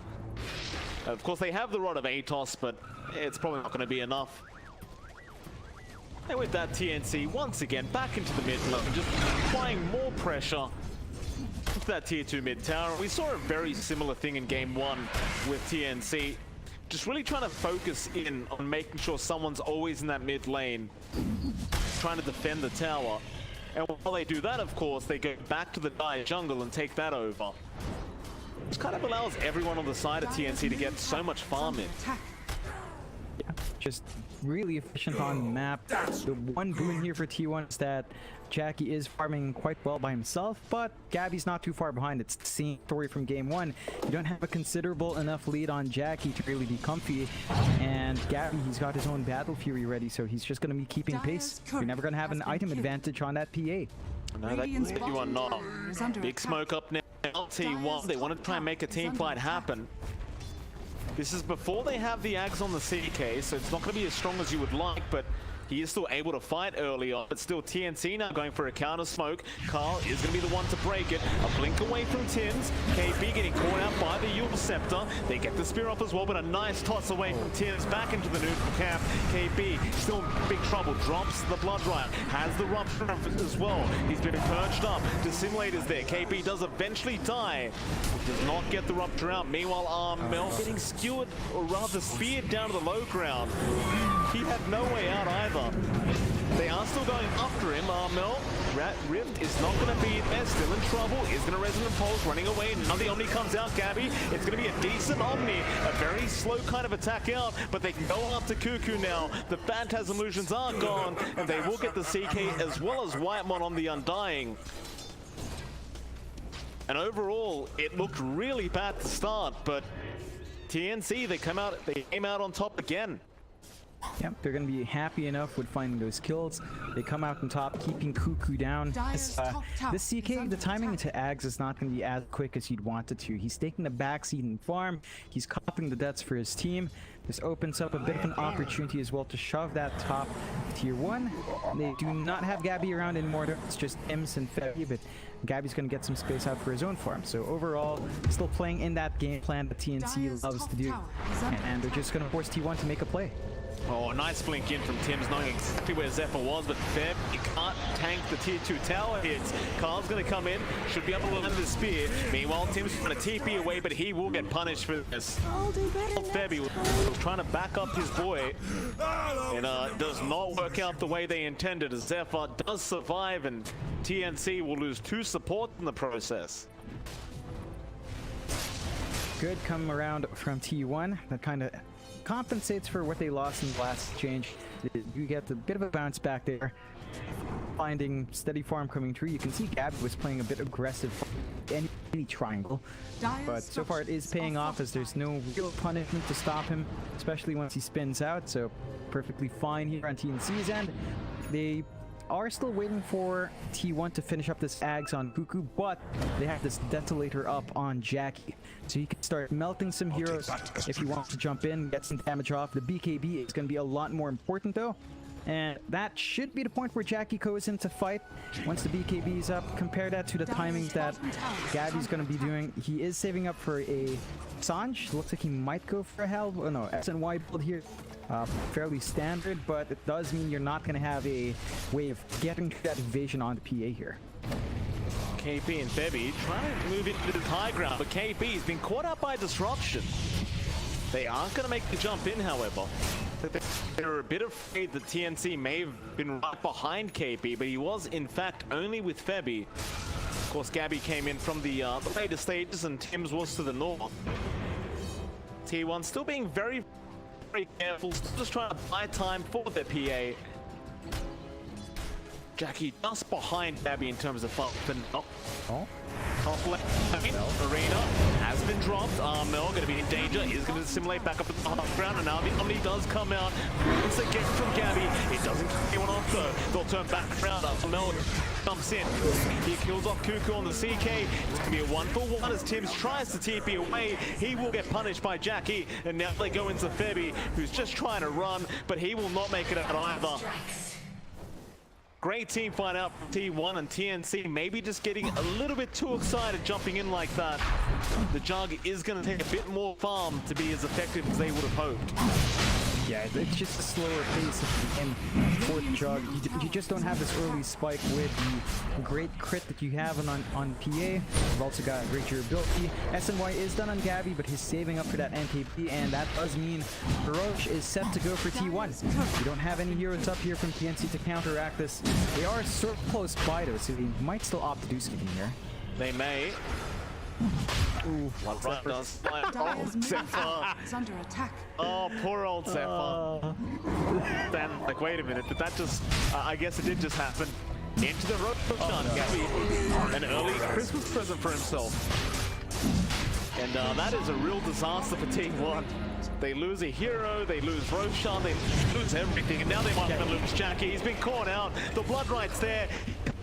Of course, they have the Rod of Atos, but it's probably not going to be enough. And with that, TnC once again back into the mid lane, just applying more pressure to that tier 2 mid tower. We saw a very similar thing in game 1 with TnC. Just really trying to focus in on making sure someone's always in that mid lane, trying to defend the tower. And while they do that, of course, they go back to the Dire jungle and take that over. This kind of allows everyone on the side of TnC to get so much farm in. Yeah, just really efficient on the map. The one boon here for T1 is that Jackie is farming quite well by himself, but Gabby's not too far behind. It's the same story from game 1. You don't have a considerable enough lead on Jackie to really be comfy, and Gabby, he's got his own Battle Fury ready, so he's just going to be keeping pace. You're never going to have an item advantage on that PA. No, that you are not. Big smoke up now. T1, they want to try and make a team fight happen. This is before they have the Ags on the CK, so it's not going to be as strong as you would like, but he is still able to fight early on. But still, TnC now going for a counter smoke. Carl is going to be the one to break it. A blink away from Tims. KB getting caught out by the Yule Scepter. They get the spear off as well, but a nice toss away from Tims back into the neutral camp. KB still in big trouble. Drops the Blood Riot. Has the Rupture as well. He's been perched up. Dissimulators there. KB does eventually die. Does not get the Rupture out. Meanwhile, Mel getting skewered, or rather speared down to the low ground. He had no way out either. They are still going after him. Mel, Rift is not going to be there. Still in trouble. Is going to Resonant Pulse, running away. Now the Omni comes out. Gabby, it's going to be a decent Omni. A very slow kind of attack out, but they can go after Cuckoo now. The Phantasm Illusions are gone, and they will get the CK as well as Whitemon on the Undying. And overall, it looked really bad to start, but TnC, they came out on top again. Yep, they're going to be happy enough with finding those kills. They come out on top, keeping Cuckoo down. This CK, the timing into Ags is not going to be as quick as you'd want it to. He's taking the backseat and farm. He's copying the deaths for his team. This opens up a bit of an opportunity as well to shove that top tier 1. They do not have Gabby around anymore. It's just Ims and Febby, but Gabby's going to get some space out for his own farm. So overall, still playing in that game plan that TnC loves to do. And they're just going to force T1 to make a play. Oh, nice blink in from Tims, knowing exactly where Zephyr was, but Feb, he can't tank the tier 2 tower hits. Carl's going to come in, should be able to land the spear. Meanwhile, Tims is going to TP away, but he will get punished for this. Feb was trying to back up his boy, and does not work out the way they intended. Zephyr does survive, and TnC will lose 2 support in the process. Good come around from T1. That kind of compensates for what they lost in the last change. You get a bit of a bounce back there. Finding steady farm coming through. You can see Gabby was playing a bit aggressive in any triangle. But so far it is paying off, as there's no real punishment to stop him, especially once he spins out. So perfectly fine here on TnC's end. They are still waiting for T1 to finish up this Ags on Cuckoo, but they have this Detonator up on Jackie. So you can start melting some heroes if you want to jump in, get some damage off. The BKB is going to be a lot more important though. And that should be the point where Jackie goes into fight once the BKB is up. Compare that to the timings that Gabby's going to be doing. He is saving up for a Sanj. Looks like he might go for a Hell. Oh no, SNY build here. Fairly standard, but it does mean you're not going to have a way of getting that evasion on the PA here. KP and Febby trying to move into the high ground, but KP's been caught up by disruption. They aren't going to make the jump in, however. They're a bit afraid that TnC may have been right behind KP, but he was in fact only with Febby. Of course, Gabby came in from the later stages, and Tims was to the north. T1 still being very careful, just trying to buy time for their PA. Jackie just behind Gabby in terms of fun. Oh. Top left arena has been dropped. Mel going to be in danger. He's going to simulate back up at the half ground, and now the Omni does come out once again from Gabby. It doesn't get anyone off though. They'll turn back around. Mel jumps in. He kills off Cuckoo on the CK. It's going to be a 1-for-1 as Tims tries to TP away. He will get punished by Jackie. And now they go into Febby, who's just trying to run, but he will not make it out either. Great team fight out from T1 and TnC, maybe just getting a little bit too excited jumping in like that. The Jug is going to take a bit more farm to be as effective as they would have hoped. Yeah, it's just a slower pace of the game for the Jug. You just don't have this early spike with the great crit that you have on PA. You've also got great durability. SNY is done on Gabby, but he's saving up for that NKP, and that does mean Roche is set to go for T1. You don't have any heroes up here from TnC to counteract this. They are so close by though, so they might still opt to do something here. They may. Ooh, Right does. Dire's middle tower is under attack. Oh, poor old Zephyr. Then, like, wait a minute, but that just, I guess it did just happen. Into the road, Gabby, an early Christmas present for himself. And that is a real disaster for T1. They lose a hero, they lose Roshan, they lose everything, and now they might even lose Jackie. He's been caught out. The Blood Right's there.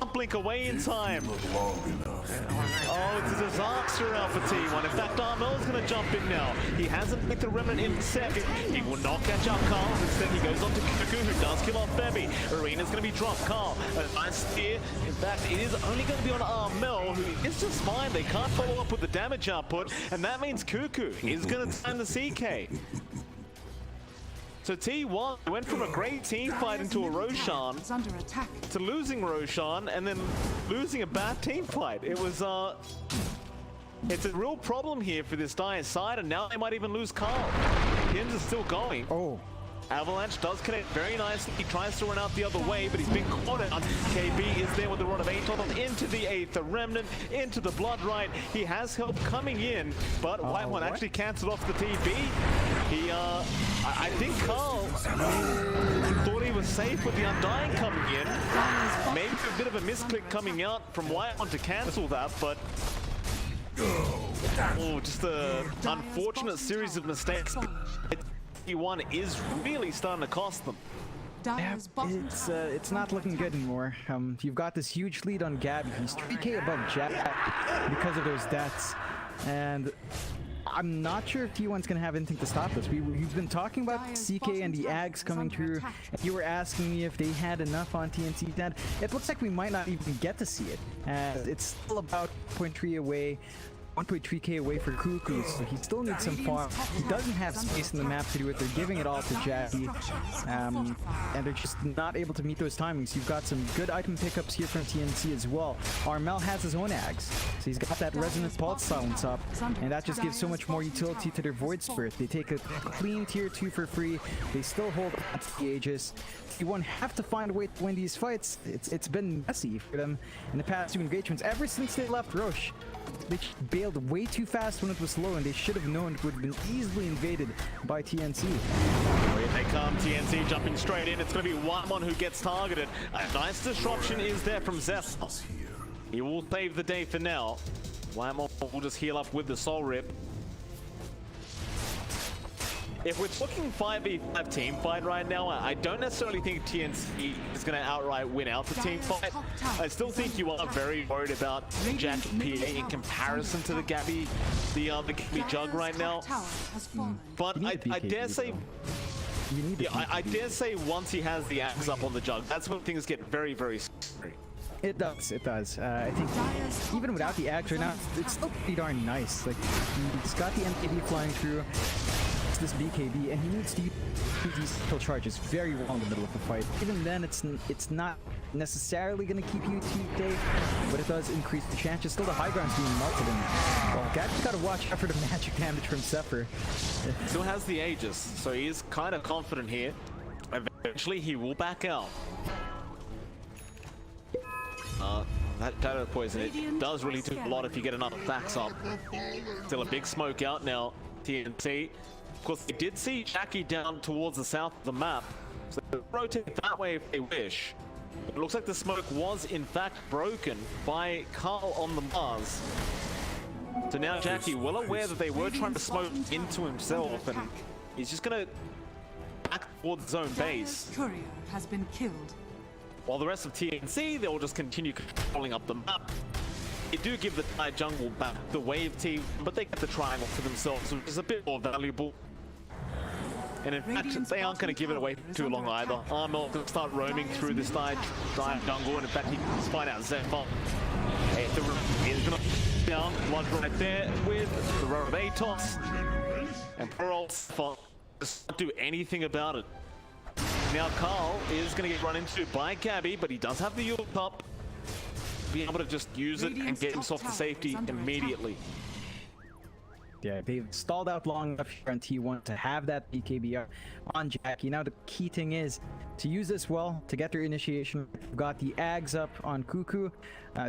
Can't blink away in time. Oh, it's a disaster out for T1. In fact, Armel's going to jump in now. He hasn't picked the Remnant in second. He will not catch up Carl. Instead, he goes on to Cuckoo, who does kill off Bebby. Arena's going to be dropped. Carl, a nice spear. In fact, it is only going to be on Armel, who is just fine. They can't follow up with the damage output, and that means Cuckoo is going to time the CK. So T1 went from a great team fight into a Roshan to losing Roshan and then losing a bad team fight. It was it's a real problem here for this Dire side, and now they might even lose Carl. Tims is still going. Oh. Avalanche does connect very nicely. He tries to run out the other way, but he's been caught out. KB is there with the Rod of Aton into the 8th, the Remnant, into the Blood Right. He has help coming in, but White One actually cancelled off the TB. He, I think Carl thought he was safe with the Undying coming in. Maybe a bit of a misclick coming out from White One to cancel that, but oh, just an unfortunate series of mistakes. T1 is really starting to cost them. Yeah, it's not looking good anymore. You've got this huge lead on Gabby. He's 3k above Jack because of those deaths, and I'm not sure if T1's gonna have anything to stop this. We've been talking about CK and the Ags coming through, and you were asking me if they had enough on TnC. Then it looks like we might not even get to see it. It's still about 0.3 away. 1.3k away for Cuckoo, so he still needs some farm. He doesn't have space in the map to do it. They're giving it all to Jackie, and they're just not able to meet those timings. You've got some good item pickups here from TnC as well. Armel has his own Ags, so he's got that Resonant Pulse silence up, and that just gives so much more utility to their Void Spirit. They take a clean tier 2 for free. They still hold on to the Aegis. You won't have to find a way to win these fights. It's been messy for them in the past 2 engagements. Ever since they left Roche, they bailed way too fast when it was slow, and they should have known it would have been easily invaded by TnC. Oh, here they come, TnC jumping straight in. It's going to be Whitemon who gets targeted. A nice disruption is there from Zephyr. He will save the day for now. Whitemon will just heal up with the Soul Rip. If we're talking 5v5 team fight right now, I don't necessarily think TnC is going to outright win out the team fight. I still think you are very worried about Jack PA in comparison to the Gabby Jug right now. But I dare say, I dare say once he has the axe up on the Jug, that's when things get very, very scary. It does, it does. I think even without the axe right now, it's still pretty darn nice. Like, he's got the MKB flying through. This BKB, and he needs to use these kill charges very well in the middle of the fight. Even then, it's not necessarily going to keep you TK, but it does increase the chances. Still, the high ground's being melted, and well, Gabby's got to watch out for the magic damage from Zephyr. Still has the Aegis, so he is kind of confident here. Eventually, he will back out. That Shadow Poison, it does really do a lot if you get enough stacks up. Still a big smoke out now, TnC. Of course, they did see Jackie down towards the south of the map, so they rotate that way if they wish. It looks like the smoke was in fact broken by Carl on the Mars. So now Jackie, well aware that they were trying to smoke into himself, and he's just gonna back towards his own base. Courier has been killed. While the rest of TnC, they'll just continue controlling up the map. They do give the Thai jungle back the wave team, but they get the triangle for themselves, which is a bit more valuable. And in fact, they aren't going to give it away for too long either. Armel can start roaming through this Thai jungle, and in fact, he can find out Zephyr. He's going to down blood right there with the row of Atos. And poor old Zephyr just can't do anything about it. Now Carl is going to get run into by Gabby, but he does have the ult up. Be able to just use it and get himself to safety immediately. Yeah, they've stalled out long enough here on T1 to have that BKB on Jackie. Now the key thing is to use this well to get their initiation. We've got the Ags up on Cuckoo.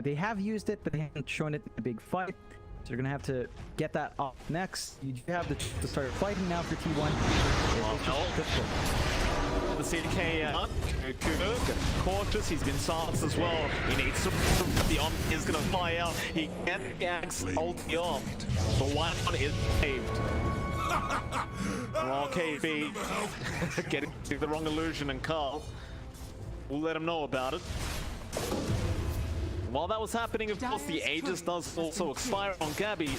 They have used it, but they haven't shown it in a big fight. So you're gonna have to get that off next. You do have to start fighting now for T1. The CK out. Cautious, he's been silenced as well. He needs to. The on is gonna fly out. He can't Ags ulti off. But one is saved. Well, KB getting the wrong illusion, and Carl will let him know about it. While that was happening, of course, the Aegis does also expire on Gabby.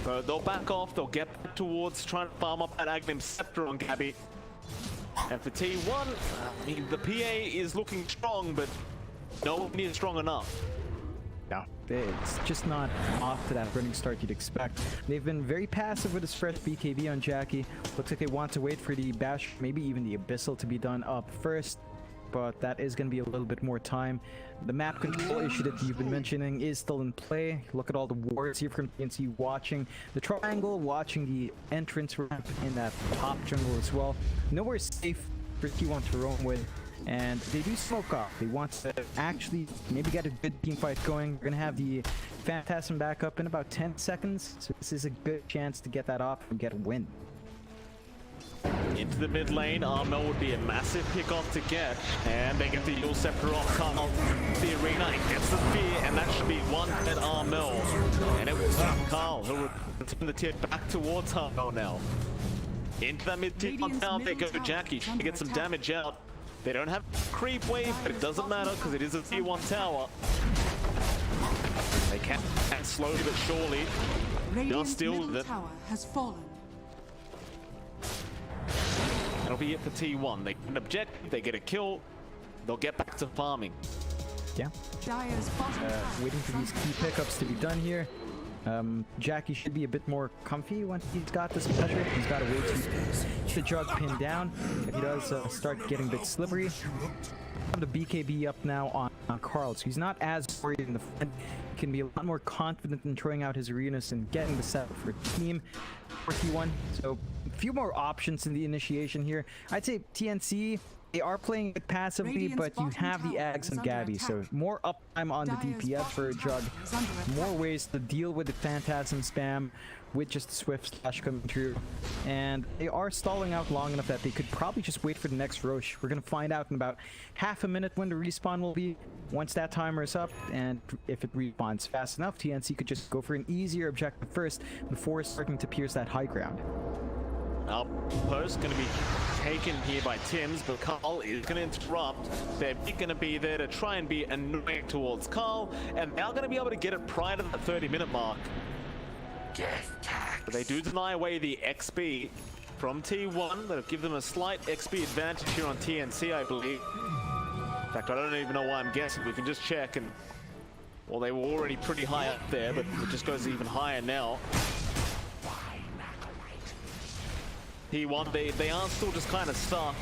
So they'll back off, they'll get back towards trying to farm up that Aghanim Scepter on Gabby. And for T1, I mean, the PA is looking strong, but no one near strong enough. No, it's just not off to that running start you'd expect. They've been very passive with this fresh BKB on Jackie. Looks like they want to wait for the Bash, maybe even the Abyssal to be done up first. But that is going to be a little bit more time. The map control issue that you've been mentioning is still in play. Look at all the wards here from TnC watching the triangle, watching the entrance ramp in that top jungle as well. Nowhere safe for T1 to roam with. And they do smoke off. They want to actually maybe get a good team fight going. We're going to have the Phantasm back up in about 10 seconds. So this is a good chance to get that off and get a win. Into the mid lane, Armel would be a massive pick off to get, and they get the Yule Scepter off Carl. The arena, he gets the fear, and that should be one at Armel. And it was Carl who would turn the tip back towards Armel now. Into that mid tip down, they go to Jackie to get some damage out. They don't have creep wave, but it doesn't matter because it is a tier 1 tower. They can slowly but surely. They'll still with it. Has fallen. That'll be it for T1. They get an objective, they get a kill, they'll get back to farming. Yeah. Waiting for these key pickups to be done here. Jackie should be a bit more comfy once he's got this pressure. He's got a way to the jug pinned down. If he does start getting a bit slippery. Have the BKB up now on Carl, so he's not as worried in the front. He can be a lot more confident in throwing out his arenas and getting the set for team for T1. So a few more options in the initiation here. I'd say TnC, they are playing it passively, but you have the Ags and Gabby, so more uptime on the DPS for a Jug. More ways to deal with the Phantasm spam with just Swift Slash coming through. And they are stalling out long enough that they could probably just wait for the next Roche. We're going to find out in about half a minute when the respawn will be. Once that timer is up, and if it respawns fast enough, TnC could just go for an easier objective first before starting to pierce that high ground. Outpost going to be taken here by Tims, but Carl is going to interrupt. They're going to be there to try and be annoying towards Carl, and they're going to be able to get it prior to the 30-minute mark. But they do deny away the XP from T1. That'll give them a slight XP advantage here on TnC, I believe. In fact, I don't even know why I'm guessing. We can just check, and well, they were already pretty high up there, but it just goes even higher now. T1, they are still just kind of stuck,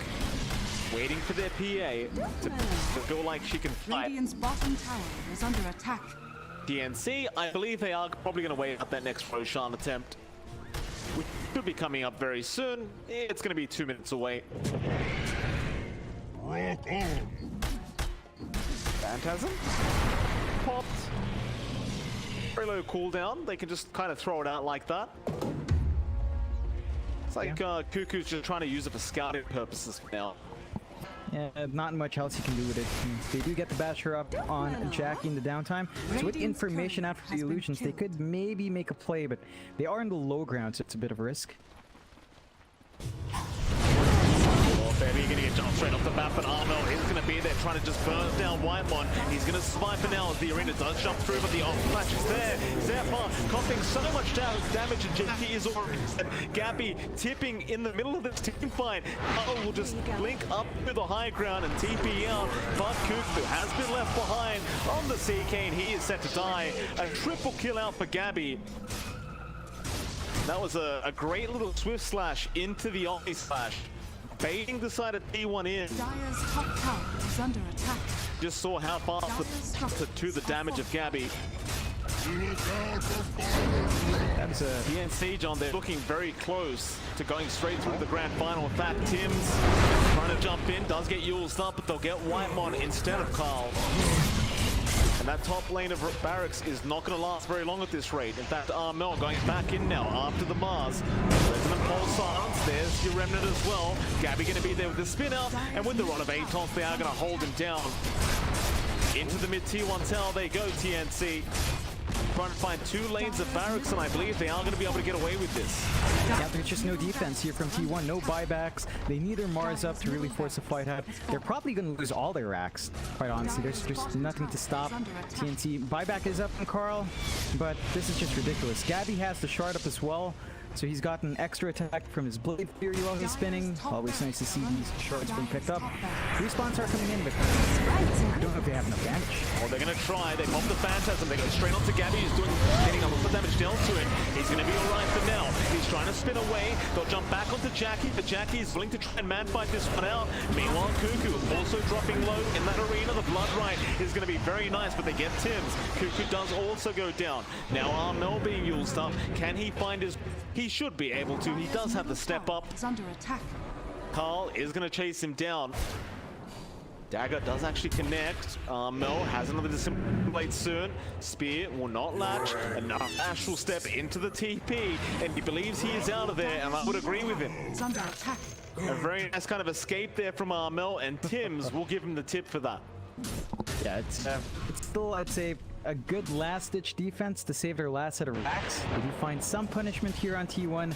waiting for their PA to feel like she can fight. Radiant's bottom tower is under attack. TnC, I believe they are probably going to wait up that next Roshan attempt, which should be coming up very soon. It's going to be 2 minutes away. Phantasm popped. Very low cooldown. They can just kind of throw it out like that. It's like Cuckoo's just trying to use it for scouting purposes now. Yeah, not much else you can do with it. They do get the Basher up on Jackie in the downtime. So with information after the illusions, they could maybe make a play, but they are in the low ground, so it's a bit of a risk. Oh, baby, you're gonna get jumped straight off the map, but Armel is gonna be there, trying to just burn down Whitemon. He's going to survive for now as the arena does jump through, but the off flash is there. Zephyr coughing so much damage, and Jackie is already dead. Gabby tipping in the middle of this team fight. Will just blink up to the high ground and TP out, but Cuckoo has been left behind on the CK, and he is set to die. A triple kill out for Gabby. That was a great little swift slash into the Omni slash, baiting the side of T1 in. Dire's top tower is under attack. Just saw how fast to the damage of Gabby. That's a TnC, John, they're looking very close to going straight through the grand final. In fact, Tim's trying to jump in, does get Yule's up, but they'll get Whitemon instead of Carl. And that top lane of Barracks is not going to last very long at this rate. In fact, Armel going back in now after the Mars. Resonant Pole Silence, there's your Remnant as well. Gabby going to be there with the spin out, and with the run of Atos, they are going to hold him down. Into the mid T1 tower they go, TnC. Trying to find two lanes of Barracks, and I believe they are going to be able to get away with this. Yeah, there's just no defense here from T1, no buybacks. They need their Mars up to really force a fight out. They're probably going to lose all their racks, quite honestly. There's just nothing to stop TnC. Buyback is up from Carl, but this is just ridiculous. Gabby has the shard up as well, so he's got an extra attack from his Blade Fury while he's spinning. Always nice to see these shards being picked up. Respawns are coming in, but I don't know if they have enough damage. Well, they're going to try. They pop the Phantasm. They go straight onto Gabby, who's getting a lot of damage dealt to him. He's going to be alright for now. He's trying to spin away. They'll jump back onto Jackie, but Jackie is willing to try and man fight this one out. Meanwhile, Cuckoo also dropping low in that arena. The Blood Right is going to be very nice, but they get Tim's. Cuckoo does also go down. Now Armel being used up. Can he find his... He should be able to. He does have the step up. It's under attack. Carl is going to chase him down. Dagger does actually connect. Mel has another Dissimulate soon. Spear will not latch. Enough Ash will step into the TP, and he believes he is out of there, and I would agree with him. It's under attack. A very nice kind of escape there from Mel, and Tim's will give him the tip for that. Yeah, it's still, I'd say, a good last-ditch defense to save their last set of racks. They do find some punishment here on T1.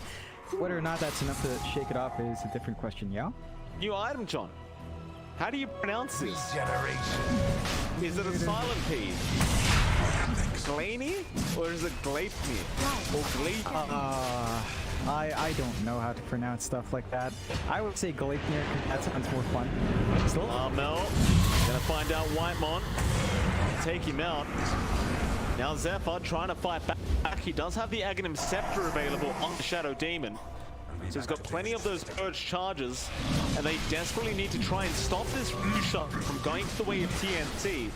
Whether or not that's enough to shake it off is a different question, yeah? New item, John. How do you pronounce this? Is it a silent P? Glaney? Or is it Gleipnir? Or Gleipnir? I don't know how to pronounce stuff like that. I would say Gleipnir, that sounds more fun. Still? Mel, gonna find out Whitemon. Take him out. Now Zephyr trying to fight back. He does have the Aghanim Scepter available on the Shadow Demon. So he's got plenty of those Purge charges, and they desperately need to try and stop this Roshan from going to the way of TnC.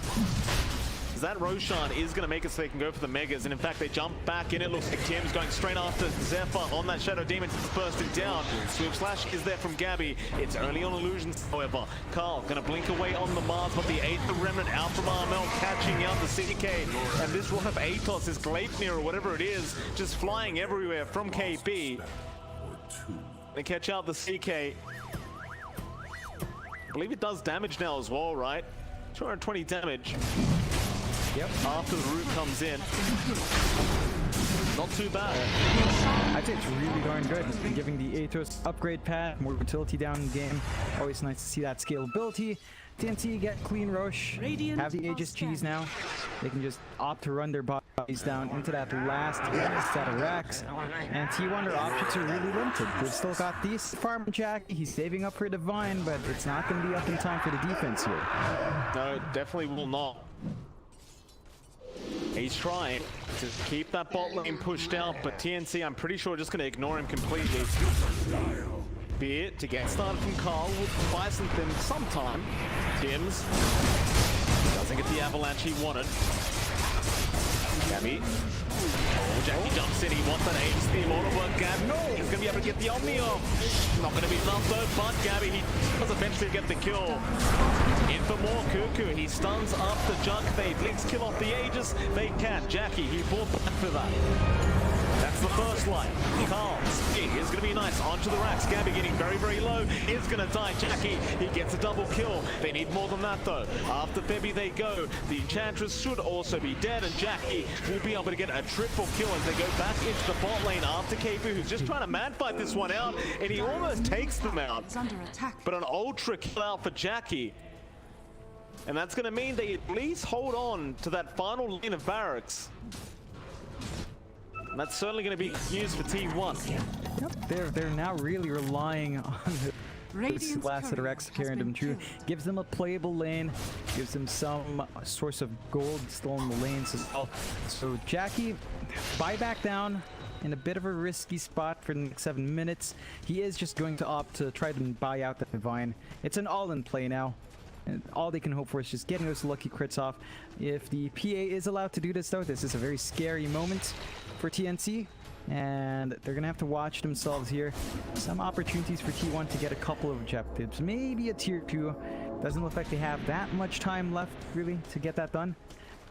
That Roshan is going to make it so they can go for the Megas, and in fact they jump back in. It looks like Tim's going straight after Zephyr on that Shadow Demon, bursting down. Swift Slash is there from Gabby. It's only on illusions, however. Carl going to blink away on the Mars, but the 8th Remnant out from Armel, catching out the CK, and this run of Atos is Gleipnir or whatever it is, just flying everywhere from KB. They catch out the CK. I believe it does damage now as well, right? 220 damage. Yep. After the root comes in. Not too bad. I'd say it's really darn good. Giving the Atos upgrade pad, more utility down in the game. Always nice to see that scalability. TnC get clean Roche, have the Aegis cheese now. They can just opt to run their bodies down into that last set of racks. And T1, their options are really limited. They've still got these Farm Jackie, he's saving up for Divine, but it's not going to be up in time for the defense here. No, it definitely will not. He's trying to keep that bot lane pushed out, but TnC, I'm pretty sure, just going to ignore him completely. Beer to get started from Carl will buy something sometime. Tim's doesn't get the avalanche he wanted. Gabby. Oh, Jackie jumps in. He wants that Aegis, the immortal work. Gab, no! He's going to be able to get the Omni off. Not going to be enough though, but Gabby, he does eventually get the kill. In for more Cuckoo. He stuns up the Junk. They blinks kill off the Aegis. They can. Jackie, he fought back for that. That's the first line. Carl, is going to be nice. Onto the racks. Gabby getting very, very low. Is going to die. Jackie, he gets a double kill. They need more than that though. After Febby they go. The Enchantress should also be dead, and Jackie will be able to get a triple kill as they go back into the bot lane after KP, who's just trying to man fight this one out, and he almost takes them out. It's under attack. But an ultra kill out for Jackie. And that's going to mean they at least hold on to that final lane of barracks. And that's certainly going to be news for T1. Yep, they're now really relying on the last of the Rex to carry them through. Gives them a playable lane, gives them some source of gold still in the lanes as well. So Jackie, buy back down in a bit of a risky spot for the next 7 minutes. He is just going to opt to try to buy out the Divine. It's an all-in play now. And all they can hope for is just getting those lucky crits off. If the PA is allowed to do this though, this is a very scary moment for TnC. And they're going to have to watch themselves here. Some opportunities for T1 to get a couple of objectives. Maybe a tier 2. Doesn't look like they have that much time left really to get that done.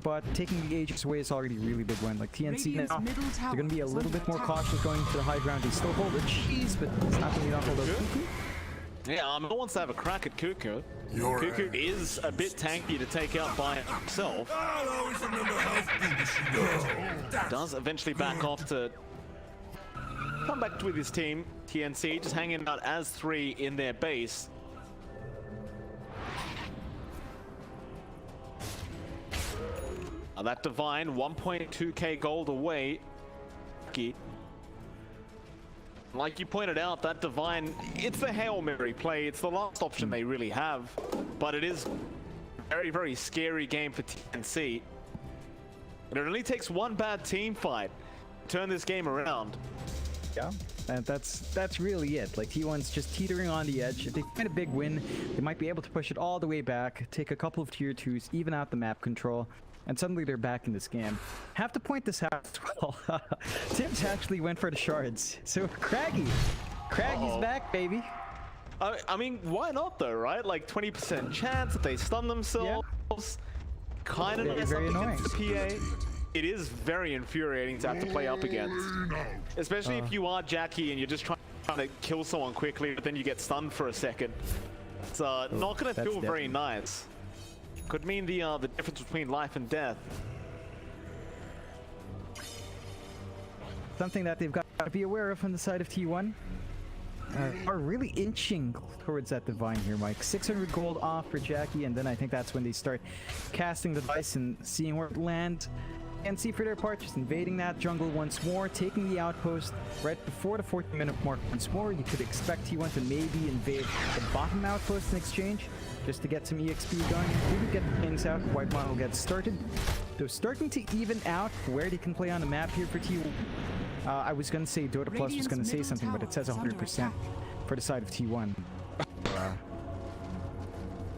But taking the Aegis away is already a really big one. Like TnC now, they're going to be a little bit more cautious going to the high ground. They still hold a cheese, but it's not going to be enough. Yeah, no one wants to have a crack at Cuckoo. Cuckoo is a bit tanky to take out by himself. Does eventually back off to come back with his team. TnC just hanging out as 3 in their base. That Divine, 1.2k gold away. Like you pointed out, that Divine, it's the Hail Mary play. It's the last option they really have. But it is a very, very scary game for TnC. And it only takes one bad team fight to turn this game around. Yeah, and that's really it. Like T1's just teetering on the edge. If they find a big win, they might be able to push it all the way back, take a couple of tier 2s, even out the map control. And suddenly they're back in this game. Have to point this out as well. Tibbs actually went for the shards. So Craggy's back, baby. I mean, why not though, right? Like 20% chance that they stun themselves. Yeah. Kind of nice up against the PA. It is very infuriating to have to play up against. Especially if you are Jackie and you're just trying to kill someone quickly, but then you get stunned for a second. It's not going to feel very nice. Could mean the difference between life and death. Something that they've got to be aware of on the side of T1 are really inching towards that Divine here, Mike. 600 gold off for Jackie, and then I think that's when they start casting the dice and seeing where it lands. TnC for their part, just invading that jungle once more, taking the outpost right before the 40-minute mark once more. You could expect T1 to maybe invade the bottom outpost in exchange, just to get some EXP going. We could get the things out, White Model gets started. They're starting to even out where they can play on the map here for T1. I was going to say Dota Plus was going to say something, but it says 100% for the side of T1.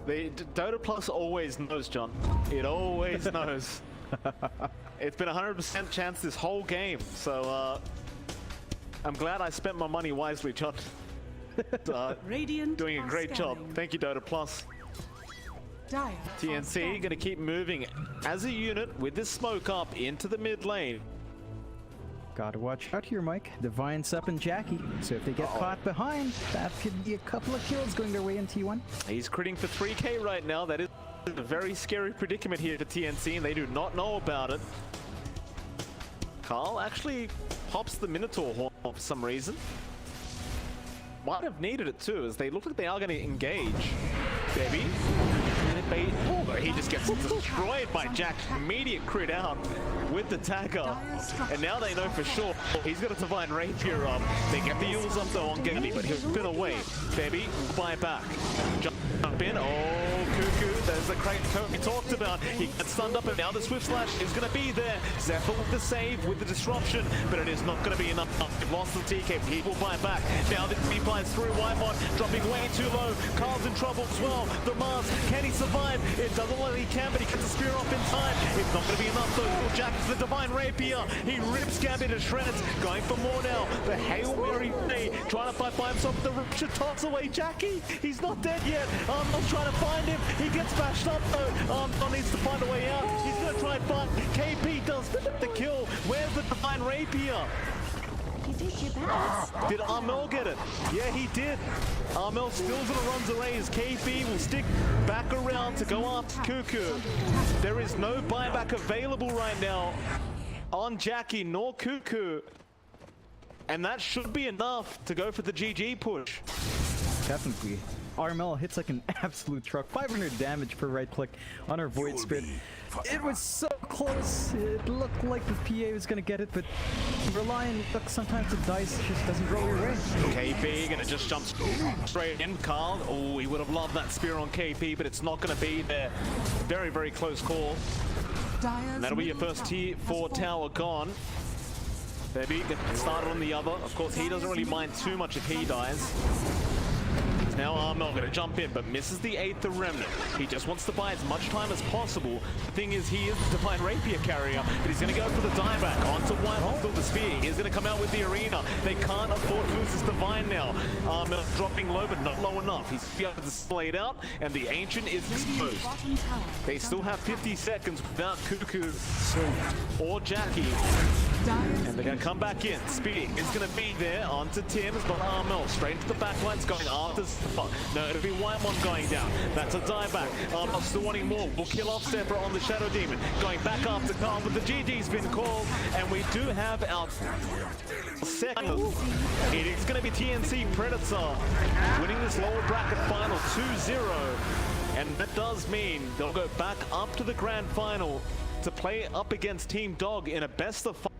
Dota Plus always knows, John. It always knows. It's been 100% chance this whole game, so I'm glad I spent my money wisely, John. Doing a great job. Thank you, Dota Plus. TnC gonna keep moving as a unit with this smoke up into the mid lane. Gotta watch out here, Mike. Divine's up and Jackie. So if they get caught behind, that could be a couple of kills going their way in T1. He's critting for 3k right now. That is a very scary predicament here for TnC, and they do not know about it. Carl actually pops the Minotaur horn for some reason. Might have needed it too, as they look like they are going to engage. Baby. Oh, he just gets destroyed by Jack. Immediate crit out with the tagger. And now they know for sure he's got a Divine Rapier up. They get the Yules up though on Gabby, but he'll spin away. Baby, buy back. Jump in. Oh, Cuckoo. There's the crate we talked about. He gets stunned up, and now the Swift Slash is going to be there. Zephyr with the save, with the disruption, but it is not going to be enough. They've lost the TK. He will buy back. Now the B flies through Wymon, dropping way too low. Carl's in trouble as well. The Mars, can he survive? It doesn't look like he can, but he gets the spear off in time. It's not going to be enough though. Jack the Divine Rapier. He rips Gambit to shreds, going for more now. The Hail Mary play, trying to fight by himself. The Rupture toss away Jackie. He's not dead yet. Arnold's trying to find him. He gets bashed up though. Arnold needs to find a way out. He's going to try and find. KP does the kill. Where's the Divine Rapier? You did your best. Did Armel get it? Yeah, he did. Armel still gonna runs away as KP will stick back around to go after Cuckoo. There is no buyback available right now on Jackie nor Cuckoo. And that should be enough to go for the GG push. Definitely. Armel hits like an absolute truck. 500 damage per right click on her Void Spirit. It was so close. It looked like the PA was gonna get it, but relying, look, sometimes the dice just doesn't roll your way. KP gonna just jump straight in. Carl, oh, he would have loved that spear on KP, but it's not gonna be there. Very, very close call. And that'll be your first tier 4 tower gone. Maybe get started on the other. Of course, he doesn't really mind too much if he dies. Now Armel gonna jump in, but misses the 8th Remnant. He just wants to buy as much time as possible. The thing is, he is the Divine Rapier carrier, but he's gonna go for the dieback onto White with the spear. He's gonna come out with the arena. They can't afford to lose this Divine now. Armel dropping low, but not low enough. He's able to splayed out, and the Ancient is exposed. They still have 50 seconds without Cuckoo or Jackie. And they're gonna come back in. Speedy is gonna be there onto Tim's, but Armel straight to the back lines going after. No, it'll be Whitemon going down. That's a dieback. Armel still wanting more. We'll kill off Sephiroth on the Shadow Demon. Going back after Carl, but the GG's been called, and we do have our second. It is gonna be TnC Predator winning this lower bracket final 2-0. And that does mean they'll go back up to the grand final to play up against Team Dog in a best of 5.